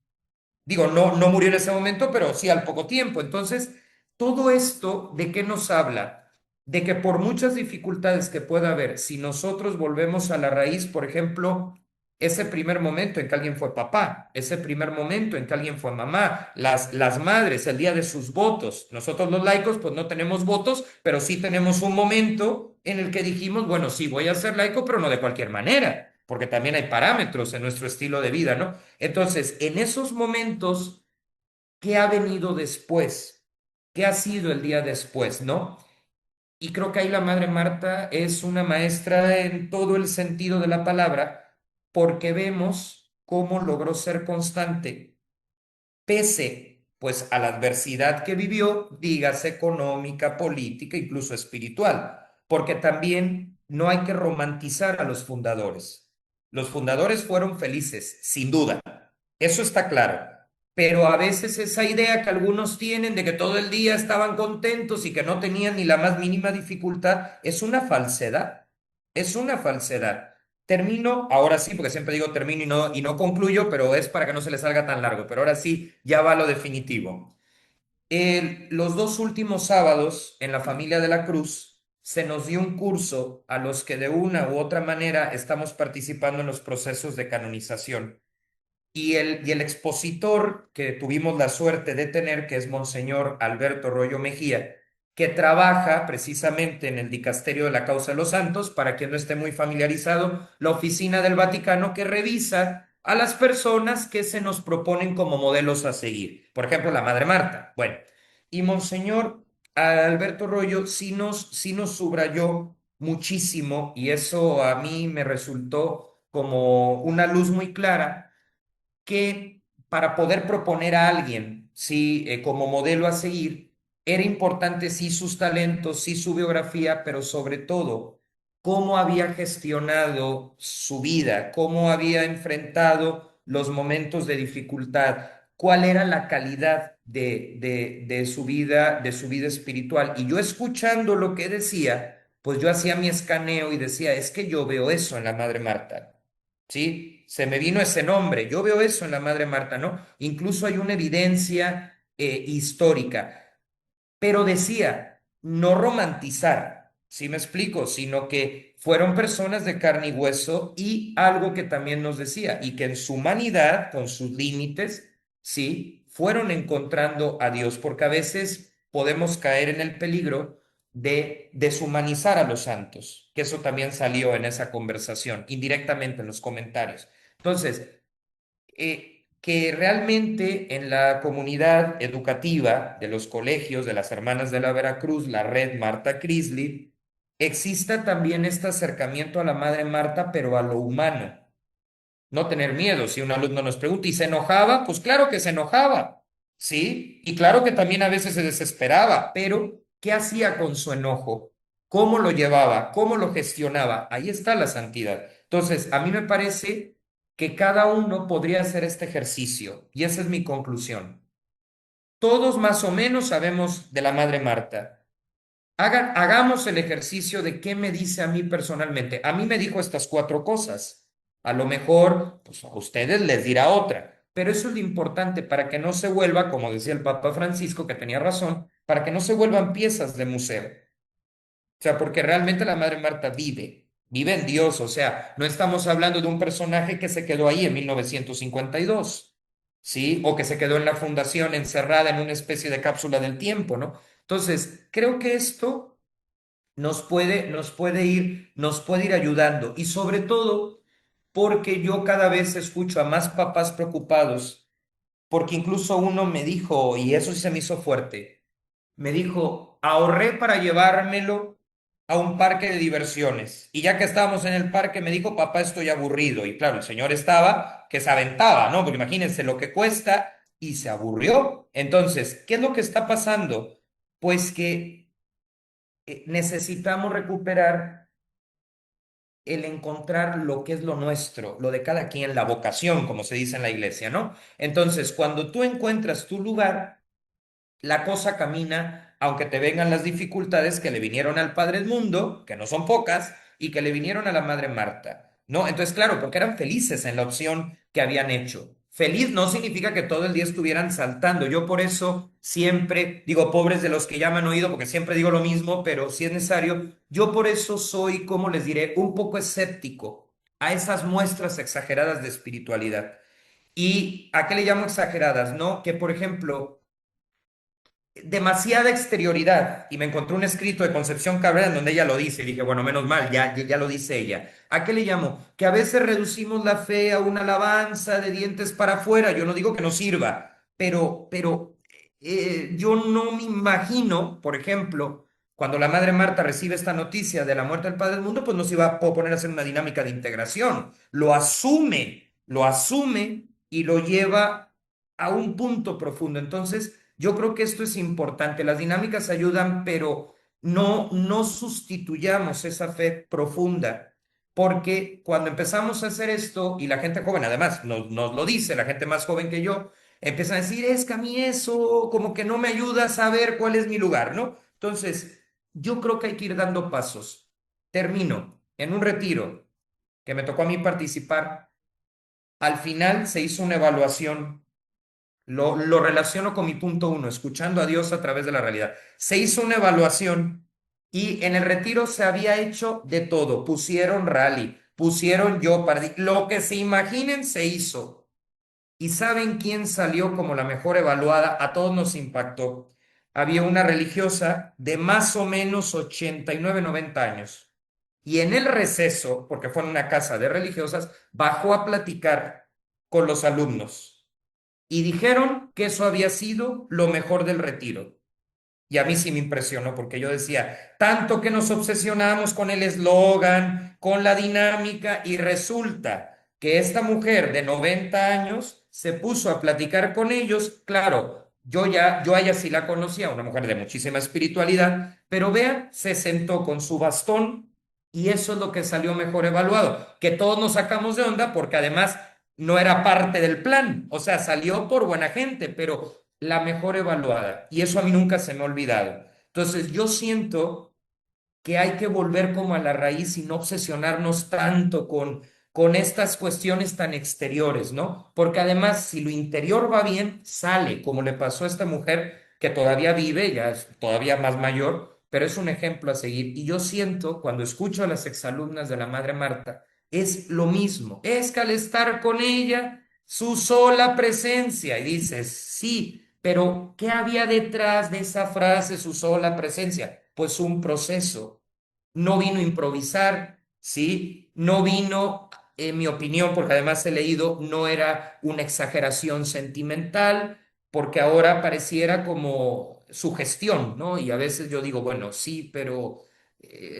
Digo, no murió en ese momento, pero sí al poco tiempo. Entonces, todo esto, ¿de qué nos habla? De que por muchas dificultades que pueda haber, si nosotros volvemos a la raíz, por ejemplo, ese primer momento en que alguien fue papá, ese primer momento en que alguien fue mamá, las madres, el día de sus votos. Nosotros los laicos, pues no tenemos votos, pero sí tenemos un momento en el que dijimos, bueno, sí, voy a ser laico, pero no de cualquier manera, porque también hay parámetros en nuestro estilo de vida, ¿no? Entonces, en esos momentos, ¿qué ha venido después? ¿Qué ha sido el día después, no? Y creo que ahí la Madre Marta es una maestra en todo el sentido de la palabra, porque vemos cómo logró ser constante, pese pues a la adversidad que vivió, dígase económica, política, incluso espiritual, porque también no hay que romantizar a los fundadores. Los fundadores fueron felices, sin duda, eso está claro. Pero a veces esa idea que algunos tienen de que todo el día estaban contentos y que no tenían ni la más mínima dificultad es una falsedad. Es una falsedad. Termino, ahora sí, porque siempre digo termino y no concluyo, pero es para que no se le salga tan largo. Pero ahora sí, ya va lo definitivo. Los dos últimos sábados en la familia de la Cruz se nos dio un curso a los que de una u otra manera estamos participando en los procesos de canonización. Y el expositor que tuvimos la suerte de tener, que es Monseñor Alberto Rollo Mejía, que trabaja precisamente en el Dicasterio de la Causa de los Santos, para quien no esté muy familiarizado, la oficina del Vaticano que revisa a las personas que se nos proponen como modelos a seguir. Por ejemplo, la Madre Marta. Bueno, y Monseñor Alberto Rollo sí nos subrayó muchísimo y eso a mí me resultó como una luz muy clara que para poder proponer a alguien, sí, como modelo a seguir, era importante sí sus talentos, sí su biografía, pero sobre todo cómo había gestionado su vida, cómo había enfrentado los momentos de dificultad, cuál era la calidad de su vida espiritual. Y yo escuchando lo que decía, pues yo hacía mi escaneo y decía, es que yo veo eso en la Madre Marta. ¿Sí? Se me vino ese nombre, yo veo eso en la Madre Marta, ¿no? Incluso hay una evidencia histórica, pero decía, no romantizar, ¿sí me explico? Sino que fueron personas de carne y hueso y algo que también nos decía, y que en su humanidad, con sus límites, ¿sí? Fueron encontrando a Dios, porque a veces podemos caer en el peligro de deshumanizar a los santos, que eso también salió en esa conversación, indirectamente en los comentarios. Entonces, que realmente en la comunidad educativa de los colegios de las Hermanas de la Veracruz, la red Marta Crisley, exista también este acercamiento a la Madre Marta, pero a lo humano. No tener miedo. Si un alumno nos pregunta, ¿y se enojaba? Pues claro que se enojaba, ¿sí? Y claro que también a veces se desesperaba, pero ¿qué hacía con su enojo? ¿Cómo lo llevaba? ¿Cómo lo gestionaba? Ahí está la santidad. Entonces, a mí me parece que cada uno podría hacer este ejercicio, y esa es mi conclusión. Todos más o menos sabemos de la Madre Marta. Hagamos el ejercicio de qué me dice a mí personalmente. A mí me dijo estas cuatro cosas. A lo mejor, pues a ustedes les dirá otra. Pero eso es lo importante para que no se vuelva, como decía el Papa Francisco, que tenía razón, para que no se vuelvan piezas de museo. O sea, porque realmente la Madre Marta vive en Dios. O sea, no estamos hablando de un personaje que se quedó ahí en 1952, ¿sí? O que se quedó en la fundación encerrada en una especie de cápsula del tiempo, ¿no? Entonces, creo que esto nos puede ir ayudando. Y sobre todo, porque yo cada vez escucho a más papás preocupados, porque incluso uno me dijo, y eso sí se me hizo fuerte, me dijo, ahorré para llevármelo a un parque de diversiones. Y ya que estábamos en el parque, me dijo, papá, estoy aburrido. Y claro, el señor estaba que se aventaba, ¿no? Porque imagínense lo que cuesta y se aburrió. Entonces, ¿qué es lo que está pasando? Pues que necesitamos recuperar el encontrar lo que es lo nuestro, lo de cada quien, la vocación, como se dice en la iglesia, ¿no? Entonces, cuando tú encuentras tu lugar, la cosa camina, aunque te vengan las dificultades que le vinieron al Padre Edmundo, que no son pocas, y que le vinieron a la Madre Marta, ¿no? Entonces, claro, porque eran felices en la opción que habían hecho. Feliz no significa que todo el día estuvieran saltando. Yo por eso siempre digo, pobres de los que ya me han oído, porque siempre digo lo mismo, pero si es necesario, yo por eso soy, como les diré, un poco escéptico a esas muestras exageradas de espiritualidad. ¿Y a qué le llamo exageradas? ¿No? Que, por ejemplo, demasiada exterioridad. Y me encontré un escrito de Concepción Cabrera en donde ella lo dice. Y dije, bueno, menos mal, ya lo dice ella. ¿A qué le llamo? Que a veces reducimos la fe a una alabanza de dientes para afuera. Yo no digo que no sirva, pero yo no me imagino, por ejemplo, cuando la Madre Marta recibe esta noticia de la muerte del Padre del Mundo, pues no se iba a poner a hacer una dinámica de integración. Lo asume y lo lleva a un punto profundo. Entonces, yo creo que esto es importante. Las dinámicas ayudan, pero no sustituyamos esa fe profunda, porque cuando empezamos a hacer esto, y la gente joven además nos lo dice, la gente más joven que yo, empieza a decir, es que a mí eso como que no me ayuda a saber cuál es mi lugar, ¿no? Entonces, yo creo que hay que ir dando pasos. Termino en un retiro que me tocó a mí participar. Al final se hizo una evaluación, lo relaciono con mi punto uno, escuchando a Dios a través de la realidad. Se hizo una evaluación y en el retiro se había hecho de todo. Pusieron rally, pusieron Jeopardy, lo que se imaginen se hizo. ¿Y saben quién salió como la mejor evaluada? A todos nos impactó. Había una religiosa de más o menos 89, 90 años. Y en el receso, porque fue en una casa de religiosas, bajó a platicar con los alumnos y dijeron que eso había sido lo mejor del retiro. Y a mí sí me impresionó porque yo decía, tanto que nos obsesionamos con el eslogan, con la dinámica, y resulta que esta mujer de 90 años se puso a platicar con ellos. Claro, yo a ella sí la conocía, una mujer de muchísima espiritualidad, pero vean, se sentó con su bastón Y eso es lo que salió mejor evaluado, que todos nos sacamos de onda porque además no era parte del plan, o sea, salió por buena gente, pero la mejor evaluada. Y eso a mí nunca se me ha olvidado. Entonces, yo siento que hay que volver como a la raíz y no obsesionarnos tanto con estas cuestiones tan exteriores, ¿no? Porque además, si lo interior va bien, sale, como le pasó a esta mujer que todavía vive, ya es todavía más mayor, pero es un ejemplo a seguir. Y yo siento, cuando escucho a las exalumnas de la Madre Marta, es lo mismo. Es que al estar con ella, su sola presencia, y dices, sí, pero ¿qué había detrás de esa frase, su sola presencia? Pues un proceso. No vino a improvisar, ¿sí? No vino, en mi opinión, porque además he leído, no era una exageración sentimental, porque ahora pareciera como sugestión, ¿no? Y a veces yo digo, bueno, sí, pero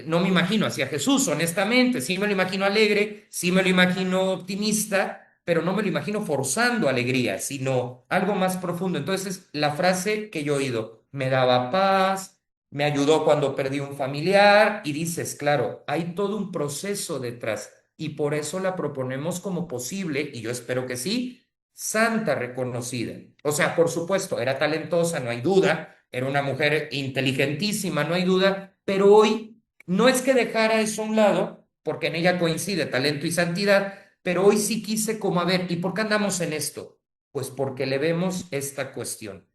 no me imagino hacia Jesús, honestamente. Sí me lo imagino alegre, sí me lo imagino optimista, pero no me lo imagino forzando alegría, sino algo más profundo. Entonces, la frase que yo he oído, me daba paz, me ayudó cuando perdí un familiar y dices, claro, hay todo un proceso detrás y por eso la proponemos como posible, y yo espero que sí, santa reconocida. O sea, por supuesto, era talentosa, no hay duda, era una mujer inteligentísima, no hay duda, pero hoy no es que dejara eso a un lado, porque en ella coincide talento y santidad, pero hoy sí quise como a ver, ¿y por qué andamos en esto? Pues porque le vemos esta cuestión.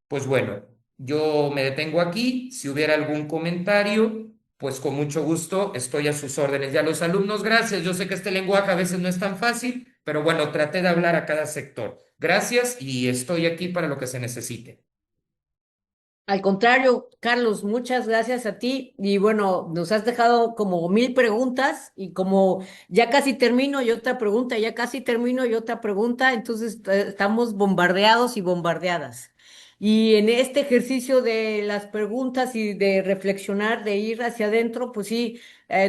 Pues bueno, yo me detengo aquí. Si hubiera algún comentario, pues con mucho gusto estoy a sus órdenes. Y a los alumnos, gracias. Yo sé que este lenguaje a veces no es tan fácil, pero bueno, traté de hablar a cada sector. Gracias y estoy aquí para lo que se necesite. Al contrario, Carlos, muchas gracias a ti. Y bueno, nos has dejado como 1000 preguntas y como ya casi termino y otra pregunta, ya casi termino y otra pregunta, entonces estamos bombardeados y bombardeadas. Y en este ejercicio de las preguntas y de reflexionar, de ir hacia adentro, pues sí,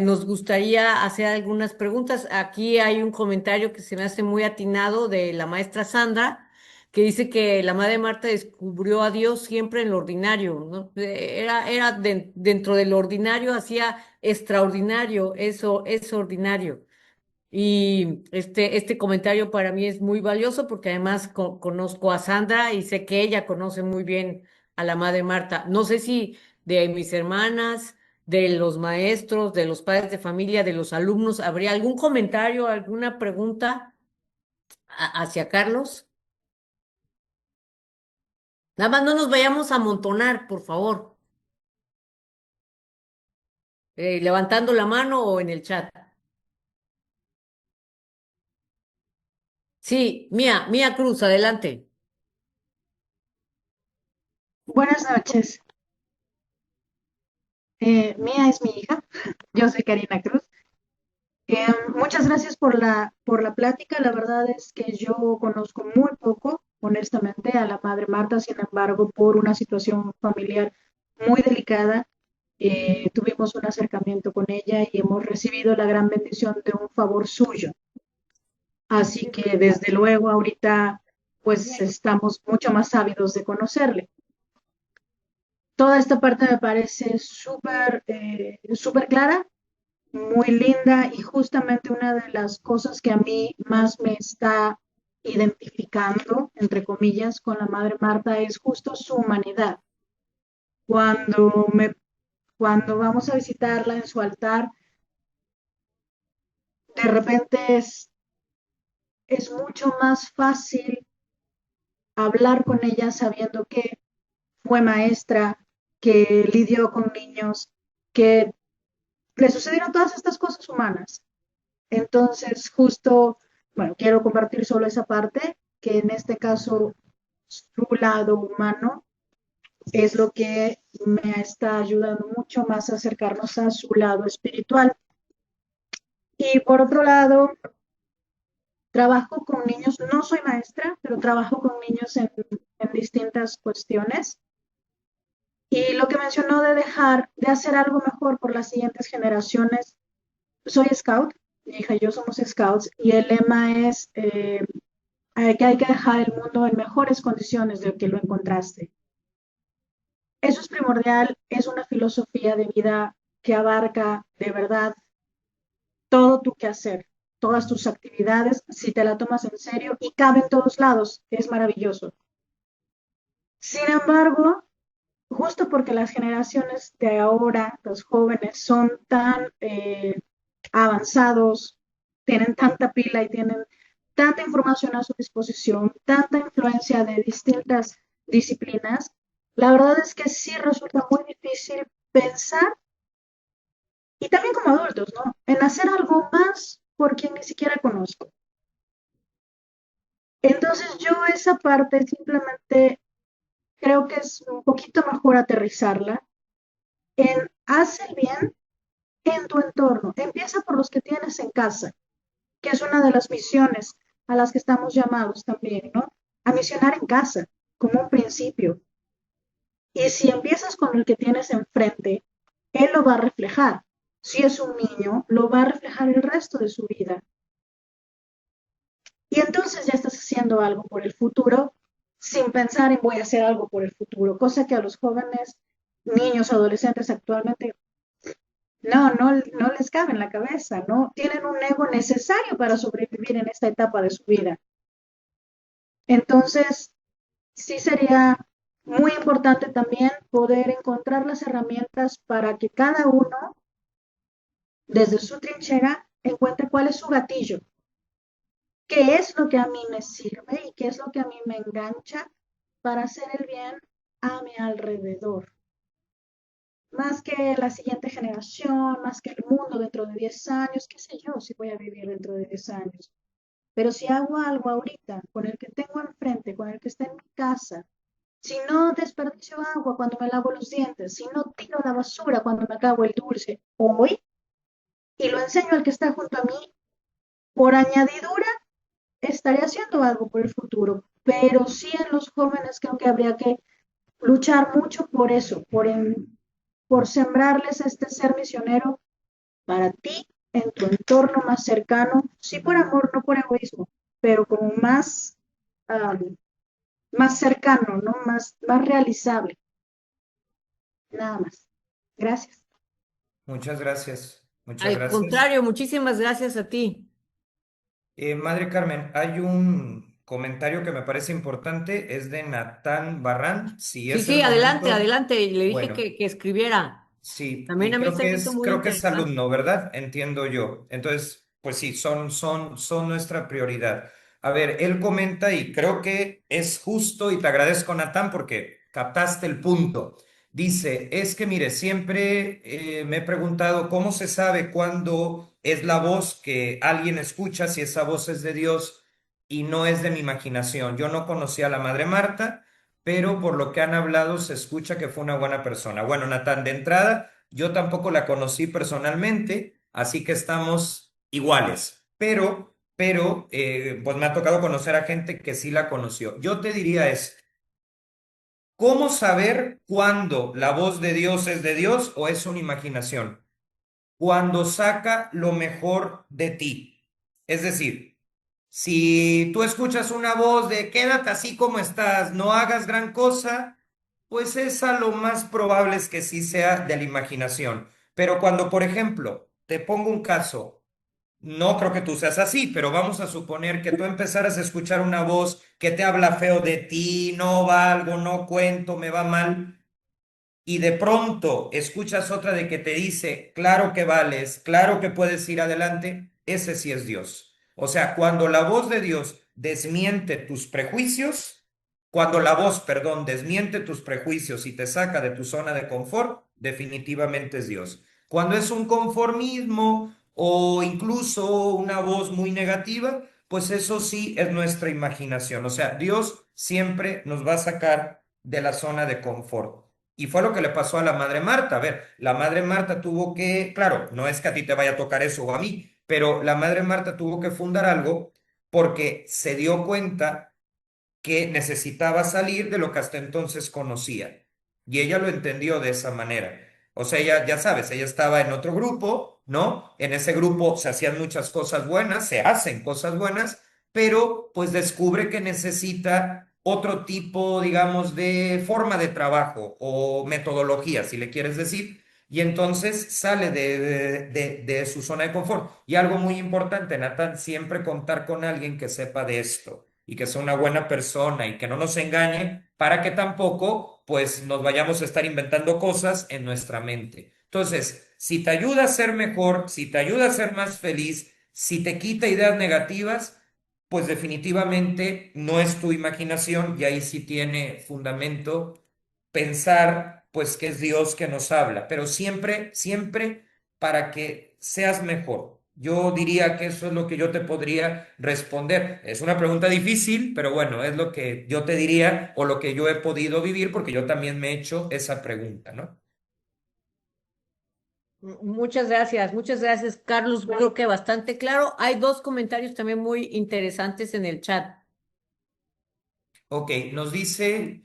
nos gustaría hacer algunas preguntas. Aquí hay un comentario que se me hace muy atinado de la maestra Sandra que dice que la madre Marta descubrió a Dios siempre en lo ordinario, ¿no? Dentro de lo ordinario, hacía extraordinario, eso es ordinario. Y este comentario para mí es muy valioso porque además conozco a Sandra y sé que ella conoce muy bien a la madre Marta. No sé si de mis hermanas, de los maestros, de los padres de familia, de los alumnos, ¿habría algún comentario, alguna pregunta hacia Carlos? Nada más no nos vayamos a amontonar, por favor, levantando la mano o en el chat. Sí, Mía Cruz, adelante. Buenas noches. Mía es mi hija. Yo soy Karina Cruz. Muchas gracias por la plática. La verdad es que yo conozco muy poco, honestamente, a la madre Marta. Sin embargo, por una situación familiar muy delicada, tuvimos un acercamiento con ella y hemos recibido la gran bendición de un favor suyo. Así que desde luego ahorita pues estamos mucho más ávidos de conocerle. Toda esta parte me parece súper clara, muy linda y justamente una de las cosas que a mí más me está identificando, entre comillas, con la Madre Marta es justo su humanidad. Cuando me, cuando vamos a visitarla en su altar, de repente es mucho más fácil hablar con ella sabiendo que fue maestra, que lidió con niños, que le sucedieron todas estas cosas humanas. Entonces, justo, bueno, quiero compartir solo esa parte, que en este caso su lado humano es lo que me está ayudando mucho más a acercarnos a su lado espiritual. Y por otro lado, trabajo con niños, no soy maestra, pero trabajo con niños en distintas cuestiones. Y lo que mencionó de dejar, de hacer algo mejor por las siguientes generaciones, soy scout, mi hija y yo somos scouts, y el lema es que hay que dejar el mundo en mejores condiciones de lo que lo encontraste. Eso es primordial, es una filosofía de vida que abarca de verdad todo tu quehacer, todas tus actividades, si te la tomas en serio y cabe en todos lados, es maravilloso. Sin embargo, justo porque las generaciones de ahora, los jóvenes, son tan avanzados, tienen tanta pila y tienen tanta información a su disposición, tanta influencia de distintas disciplinas, la verdad es que sí resulta muy difícil pensar, y también como adultos, ¿no? En hacer algo más por quien ni siquiera conozco. Entonces yo esa parte simplemente creo que es un poquito mejor aterrizarla en haz el bien en tu entorno. Empieza por los que tienes en casa, que es una de las misiones a las que estamos llamados también, ¿no? A misionar en casa, como un principio. Y si empiezas con el que tienes enfrente, él lo va a reflejar. Si es un niño, lo va a reflejar el resto de su vida. Y entonces ya estás haciendo algo por el futuro sin pensar en voy a hacer algo por el futuro, cosa que a los jóvenes, niños, adolescentes actualmente no les cabe en la cabeza, ¿no? Tienen un ego necesario para sobrevivir en esta etapa de su vida. Entonces, sí sería muy importante también poder encontrar las herramientas para que cada uno, desde su trinchera, encuentre cuál es su gatillo, qué es lo que a mí me sirve y qué es lo que a mí me engancha para hacer el bien a mi alrededor. Más que la siguiente generación, más que el mundo dentro de 10 años, qué sé yo si voy a vivir dentro de 10 años. Pero si hago algo ahorita con el que tengo enfrente, con el que está en mi casa, si no desperdicio agua cuando me lavo los dientes, si no tiro la basura cuando me acabo el dulce, hoy, y lo enseño al que está junto a mí, por añadidura, estaré haciendo algo por el futuro. Pero sí en los jóvenes creo que habría que luchar mucho por eso, por sembrarles este ser misionero para ti, en tu entorno más cercano, sí por amor, no por egoísmo, pero como um, más cercano, ¿no? Más realizable. Nada más. Gracias. Muchas gracias, muchas Al gracias. contrario, muchísimas gracias a ti. Madre Carmen, hay un comentario que me parece importante, es de Natán Barrán. Si Sí, es el sí, adelante, momento, adelante. Le dije bueno. que escribiera. Sí, También y a mí se me hizo muy creo que es interesante. alumno, ¿verdad? Entiendo yo. Entonces, pues sí, son nuestra prioridad. A ver, él comenta y creo que es justo y te agradezco, Natán, porque captaste el punto. Dice, es que mire, siempre me he preguntado cómo se sabe cuándo es la voz que alguien escucha, si esa voz es de Dios y no es de mi imaginación. Yo no conocía a la Madre Marta, pero por lo que han hablado se escucha que fue una buena persona. Bueno, Natán, de entrada, yo tampoco la conocí personalmente, así que estamos iguales, pero, pues me ha tocado conocer a gente que sí la conoció. Yo te diría es, ¿cómo saber cuándo la voz de Dios es de Dios o es una imaginación? Cuando saca lo mejor de ti. Es decir, si tú escuchas una voz de quédate así como estás, no hagas gran cosa, pues esa lo más probable es que sí sea de la imaginación. Pero cuando, por ejemplo, te pongo un caso, no creo que tú seas así, pero vamos a suponer que tú empezaras a escuchar una voz que te habla feo de ti, no valgo, no cuento, me va mal y de pronto escuchas otra de que te dice, claro que vales, claro que puedes ir adelante, ese sí es Dios. O sea, cuando la voz de Dios desmiente tus prejuicios, cuando la voz, perdón, desmiente tus prejuicios y te saca de tu zona de confort, definitivamente es Dios. Cuando es un conformismo o incluso una voz muy negativa, pues eso sí es nuestra imaginación. O sea, Dios siempre nos va a sacar de la zona de confort. Y fue lo que le pasó a la madre Marta. A ver, la madre Marta tuvo que, claro, no es que a ti te vaya a tocar eso o a mí, pero la madre Marta tuvo que fundar algo porque se dio cuenta que necesitaba salir de lo que hasta entonces conocía. Y ella lo entendió de esa manera. O sea, ella, ya sabes, ella estaba en otro grupo, ¿no? En ese grupo se hacían muchas cosas buenas, se hacen cosas buenas, pero pues descubre que necesita otro tipo, digamos, de forma de trabajo o metodología, si le quieres decir. y entonces sale de su zona de confort. Y algo muy importante, Nathan, siempre contar con alguien que sepa de esto y que sea una buena persona y que no nos engañe para que tampoco pues nos vayamos a estar inventando cosas en nuestra mente. Entonces, si te ayuda a ser mejor, si te ayuda a ser más feliz, si te quita ideas negativas, pues definitivamente no es tu imaginación y ahí sí tiene fundamento pensar pues que es Dios que nos habla, pero siempre, siempre para que seas mejor. Yo diría que eso es lo que yo te podría responder. Es una pregunta difícil, pero bueno, es lo que yo te diría o lo que yo he podido vivir porque yo también me he hecho esa pregunta, ¿no? Muchas gracias, Carlos. Creo que bastante claro. Hay dos comentarios también muy interesantes en el chat. Ok, nos dice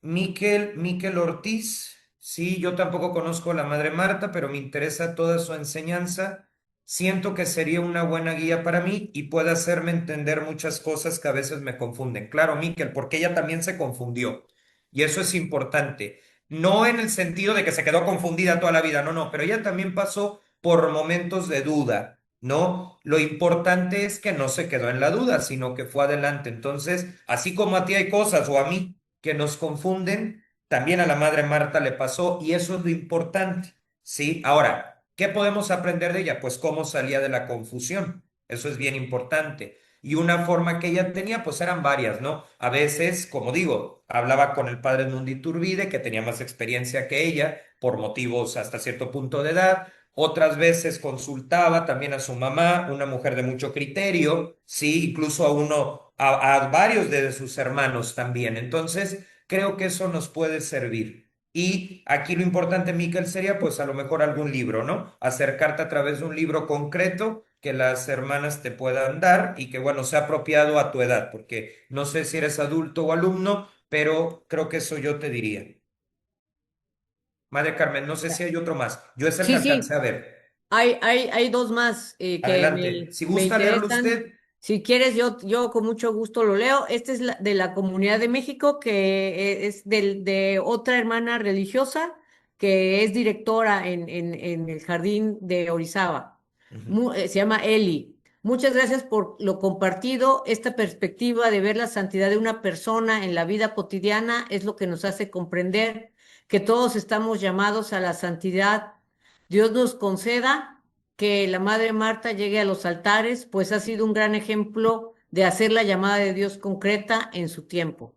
Miquel Ortiz, sí, yo tampoco conozco a la Madre Marta, pero me interesa toda su enseñanza. Siento que sería una buena guía para mí y puede hacerme entender muchas cosas que a veces me confunden. Claro, Miquel, porque ella también se confundió. Y eso es importante. No en el sentido de que se quedó confundida toda la vida, no, no, pero ella también pasó por momentos de duda, ¿no? Lo importante es que no se quedó en la duda, sino que fue adelante. Entonces, así como a ti hay cosas o a mí que nos confunden, también a la madre Marta le pasó y eso es lo importante, ¿sí? Ahora, ¿qué podemos aprender de ella? Pues cómo salía de la confusión, eso es bien importante. Y una forma que ella tenía, pues eran varias, ¿no? A veces, como digo, hablaba con el padre Edmundo Iturbide, que tenía más experiencia que ella, por motivos hasta cierto punto de edad. Otras veces consultaba también a su mamá, una mujer de mucho criterio, sí, incluso a varios de sus hermanos también. Entonces, creo que eso nos puede servir. Y aquí lo importante, Miquel, sería pues a lo mejor algún libro, ¿no? Acercarte a través de un libro concreto que las hermanas te puedan dar y que, bueno, sea apropiado a tu edad, porque no sé si eres adulto o alumno, pero creo que eso yo te diría. Madre Carmen, no sé si hay otro más. Yo es el que Sí, alcancé sí, a ver. hay dos más que Adelante. Si me gusta leerlo interesan. usted. Si quieres, yo con mucho gusto lo leo. Este es de la Comunidad de México, que es de otra hermana religiosa que es directora en el jardín de Orizaba. Ujú. Se llama Eli. Muchas gracias por lo compartido. Esta perspectiva de ver la santidad de una persona en la vida cotidiana es lo que nos hace comprender que todos estamos llamados a la santidad. Dios nos conceda que la Madre Marta llegue a los altares, pues ha sido un gran ejemplo de hacer la llamada de Dios concreta en su tiempo.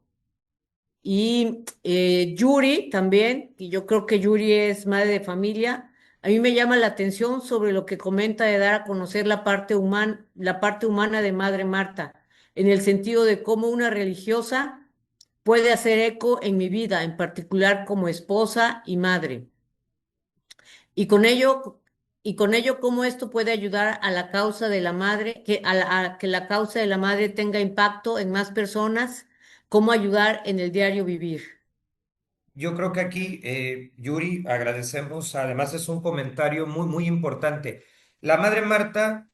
Y Yuri también, y yo creo que Yuri es madre de familia. A mí me llama la atención sobre lo que comenta de dar a conocer la parte humana de Madre Marta, en el sentido de cómo una religiosa puede hacer eco en mi vida, en particular como esposa y madre. Y con ello, y con ello, cómo esto puede ayudar a la causa de la madre, a que la causa de la madre tenga impacto en más personas, cómo ayudar en el diario vivir. Yo creo que aquí, Yuri, agradecemos, además es un comentario muy, muy importante. La Madre Marta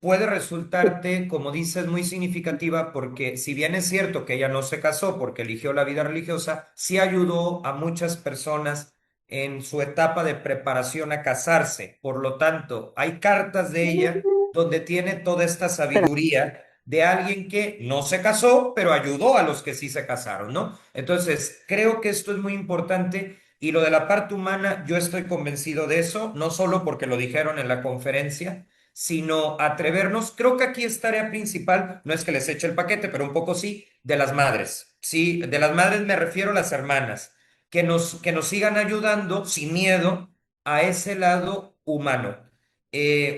puede resultarte, como dices, muy significativa porque si bien es cierto que ella no se casó porque eligió la vida religiosa, sí ayudó a muchas personas en su etapa de preparación a casarse. Por lo tanto, hay cartas de ella donde tiene toda esta sabiduría de alguien que no se casó, pero ayudó a los que sí se casaron, ¿no? Entonces, creo que esto es muy importante. Y lo de la parte humana, yo estoy convencido de eso, no solo porque lo dijeron en la conferencia, sino atrevernos. Creo que aquí es tarea principal, no es que les eche el paquete, pero un poco sí, de las madres. Sí, de las madres me refiero a las hermanas, que nos sigan ayudando sin miedo a ese lado humano.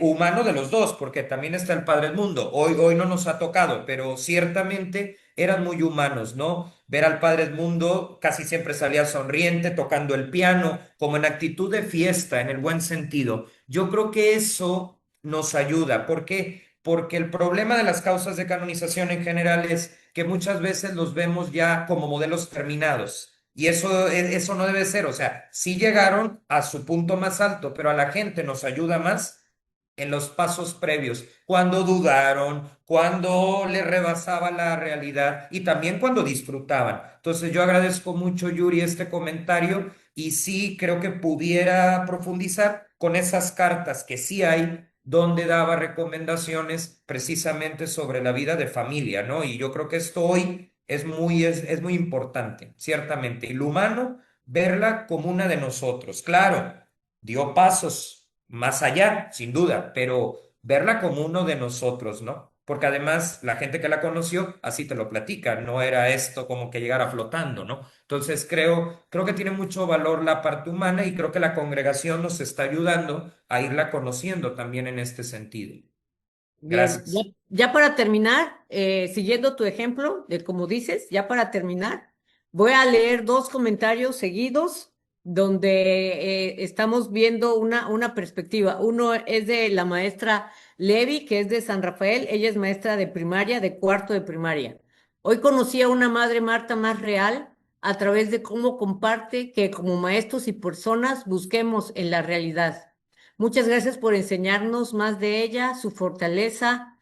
Humano de los dos, porque también está el Padre del Mundo. Hoy no nos ha tocado, pero ciertamente eran muy humanos, ¿no? Ver al Padre del Mundo casi siempre salía sonriente, tocando el piano, como en actitud de fiesta, en el buen sentido. Yo creo que eso nos ayuda. ¿Por qué? Porque el problema de las causas de canonización en general es que muchas veces los vemos ya como modelos terminados. Y eso no debe ser. O sea, sí llegaron a su punto más alto, pero a la gente nos ayuda más en los pasos previos, cuando dudaron, cuando le rebasaba la realidad y también cuando disfrutaban. Entonces yo agradezco mucho, Yuri, este comentario y sí creo que pudiera profundizar con esas cartas que sí hay, donde daba recomendaciones precisamente sobre la vida de familia, ¿no? Y yo creo que esto hoy es muy importante, ciertamente. Y lo humano, verla como una de nosotros. Claro, dio pasos más allá, sin duda, pero verla como uno de nosotros, ¿no? Porque además la gente que la conoció así te lo platica, no era esto como que llegara flotando, ¿no? Entonces creo que tiene mucho valor la parte humana y creo que la congregación nos está ayudando a irla conociendo también en este sentido. Bien, Gracias. ya para terminar, siguiendo tu ejemplo de como dices, ya para terminar, voy a leer dos comentarios seguidos donde estamos viendo una perspectiva. Uno es de la maestra Levi, que es de San Rafael. Ella es maestra de primaria, de cuarto de primaria. Hoy conocí a una madre Marta más real a través de cómo comparte que como maestros y personas busquemos en la realidad. Muchas gracias por enseñarnos más de ella, su fortaleza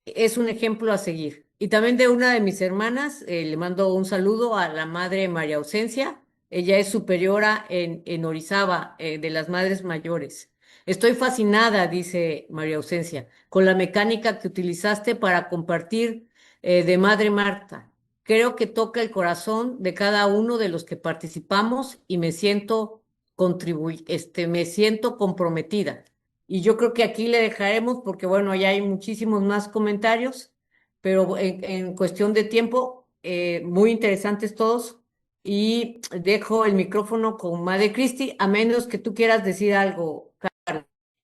es un ejemplo a seguir. Y también de una de mis hermanas, le mando un saludo a la madre María Ausencia. Ella es superiora en Orizaba, de las madres mayores. Estoy fascinada, dice María Ausencia, con la mecánica que utilizaste para compartir de Madre Marta. Creo que toca el corazón de cada uno de los que participamos y me siento comprometida. Y yo creo que aquí le dejaremos porque, bueno, ya hay muchísimos más comentarios, pero en cuestión de tiempo, muy interesantes todos. Y dejo el micrófono con Madre Cristi, a menos que tú quieras decir algo, Carlos.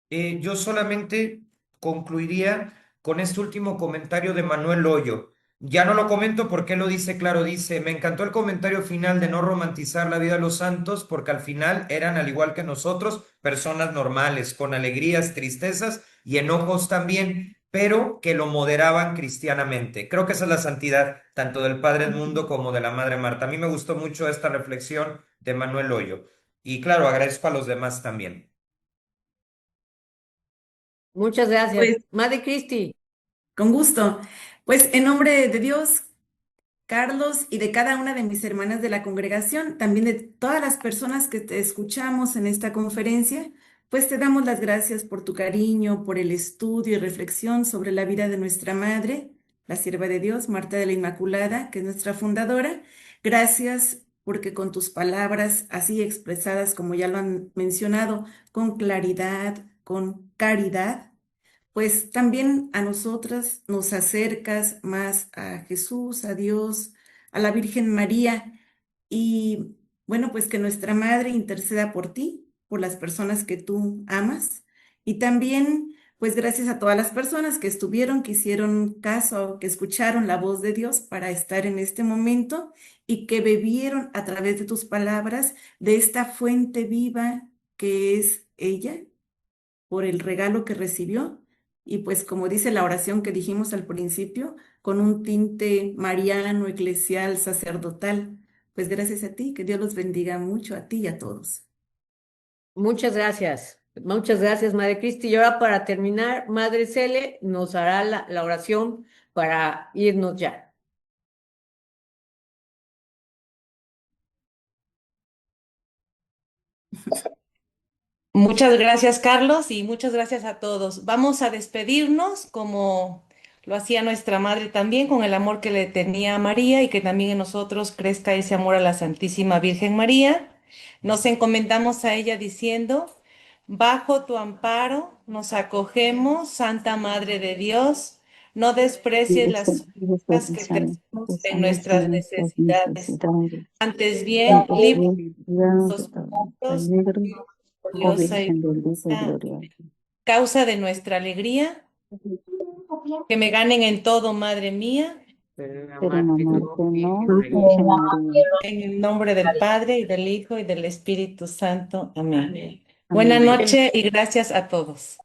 Yo solamente concluiría con este último comentario de Manuel Hoyo. Ya no lo comento porque él lo dice claro, dice, me encantó el comentario final de no romantizar la vida de los santos porque al final eran al igual que nosotros, personas normales, con alegrías, tristezas y enojos también, pero que lo moderaban cristianamente. Creo que esa es la santidad tanto del Padre Edmundo como de la Madre Marta. A mí me gustó mucho esta reflexión de Manuel Hoyo. Y claro, agradezco a los demás también. Muchas gracias. Pues Madre Cristi. con gusto. Pues en nombre de Dios, Carlos, y de cada una de mis hermanas de la congregación, también de todas las personas que te escuchamos en esta conferencia, pues te damos las gracias por tu cariño, por el estudio y reflexión sobre la vida de nuestra madre, la sierva de Dios, Marta de la Inmaculada, que es nuestra fundadora. Gracias porque con tus palabras así expresadas, como ya lo han mencionado, con claridad, con caridad, pues también a nosotras nos acercas más a Jesús, a Dios, a la Virgen María y bueno, pues que nuestra Madre interceda por ti, por las personas que tú amas y también pues gracias a todas las personas que estuvieron, que hicieron caso, que escucharon la voz de Dios para estar en este momento y que bebieron a través de tus palabras de esta fuente viva que es ella por el regalo que recibió y pues como dice la oración que dijimos al principio, con un tinte mariano, eclesial, sacerdotal. Pues gracias a ti, que Dios los bendiga mucho a ti y a todos. Muchas gracias. Muchas gracias, Madre Cristi. Y ahora para terminar, Madre Cele nos hará la oración para irnos ya. Muchas gracias, Carlos, y muchas gracias a todos. Vamos a despedirnos como lo hacía nuestra madre también, con el amor que le tenía a María y que también en nosotros crezca ese amor a la Santísima Virgen María. Nos encomendamos a ella diciendo, bajo tu amparo nos acogemos, Santa Madre de Dios, no desprecies las súplicas que te hacemos en nuestras necesidades. Antes bien, libre los puntos, Oh gloriosa y Virgen bendita y bendita, gloriosa. causa de nuestra alegría, que me ganen en todo, Madre mía, Pero en Pero en amarte amarte no, no, Virgen Virgen María. María. en el nombre del Padre y del Hijo y del Espíritu Santo. Amén. Buena Amén. noche y gracias a todos.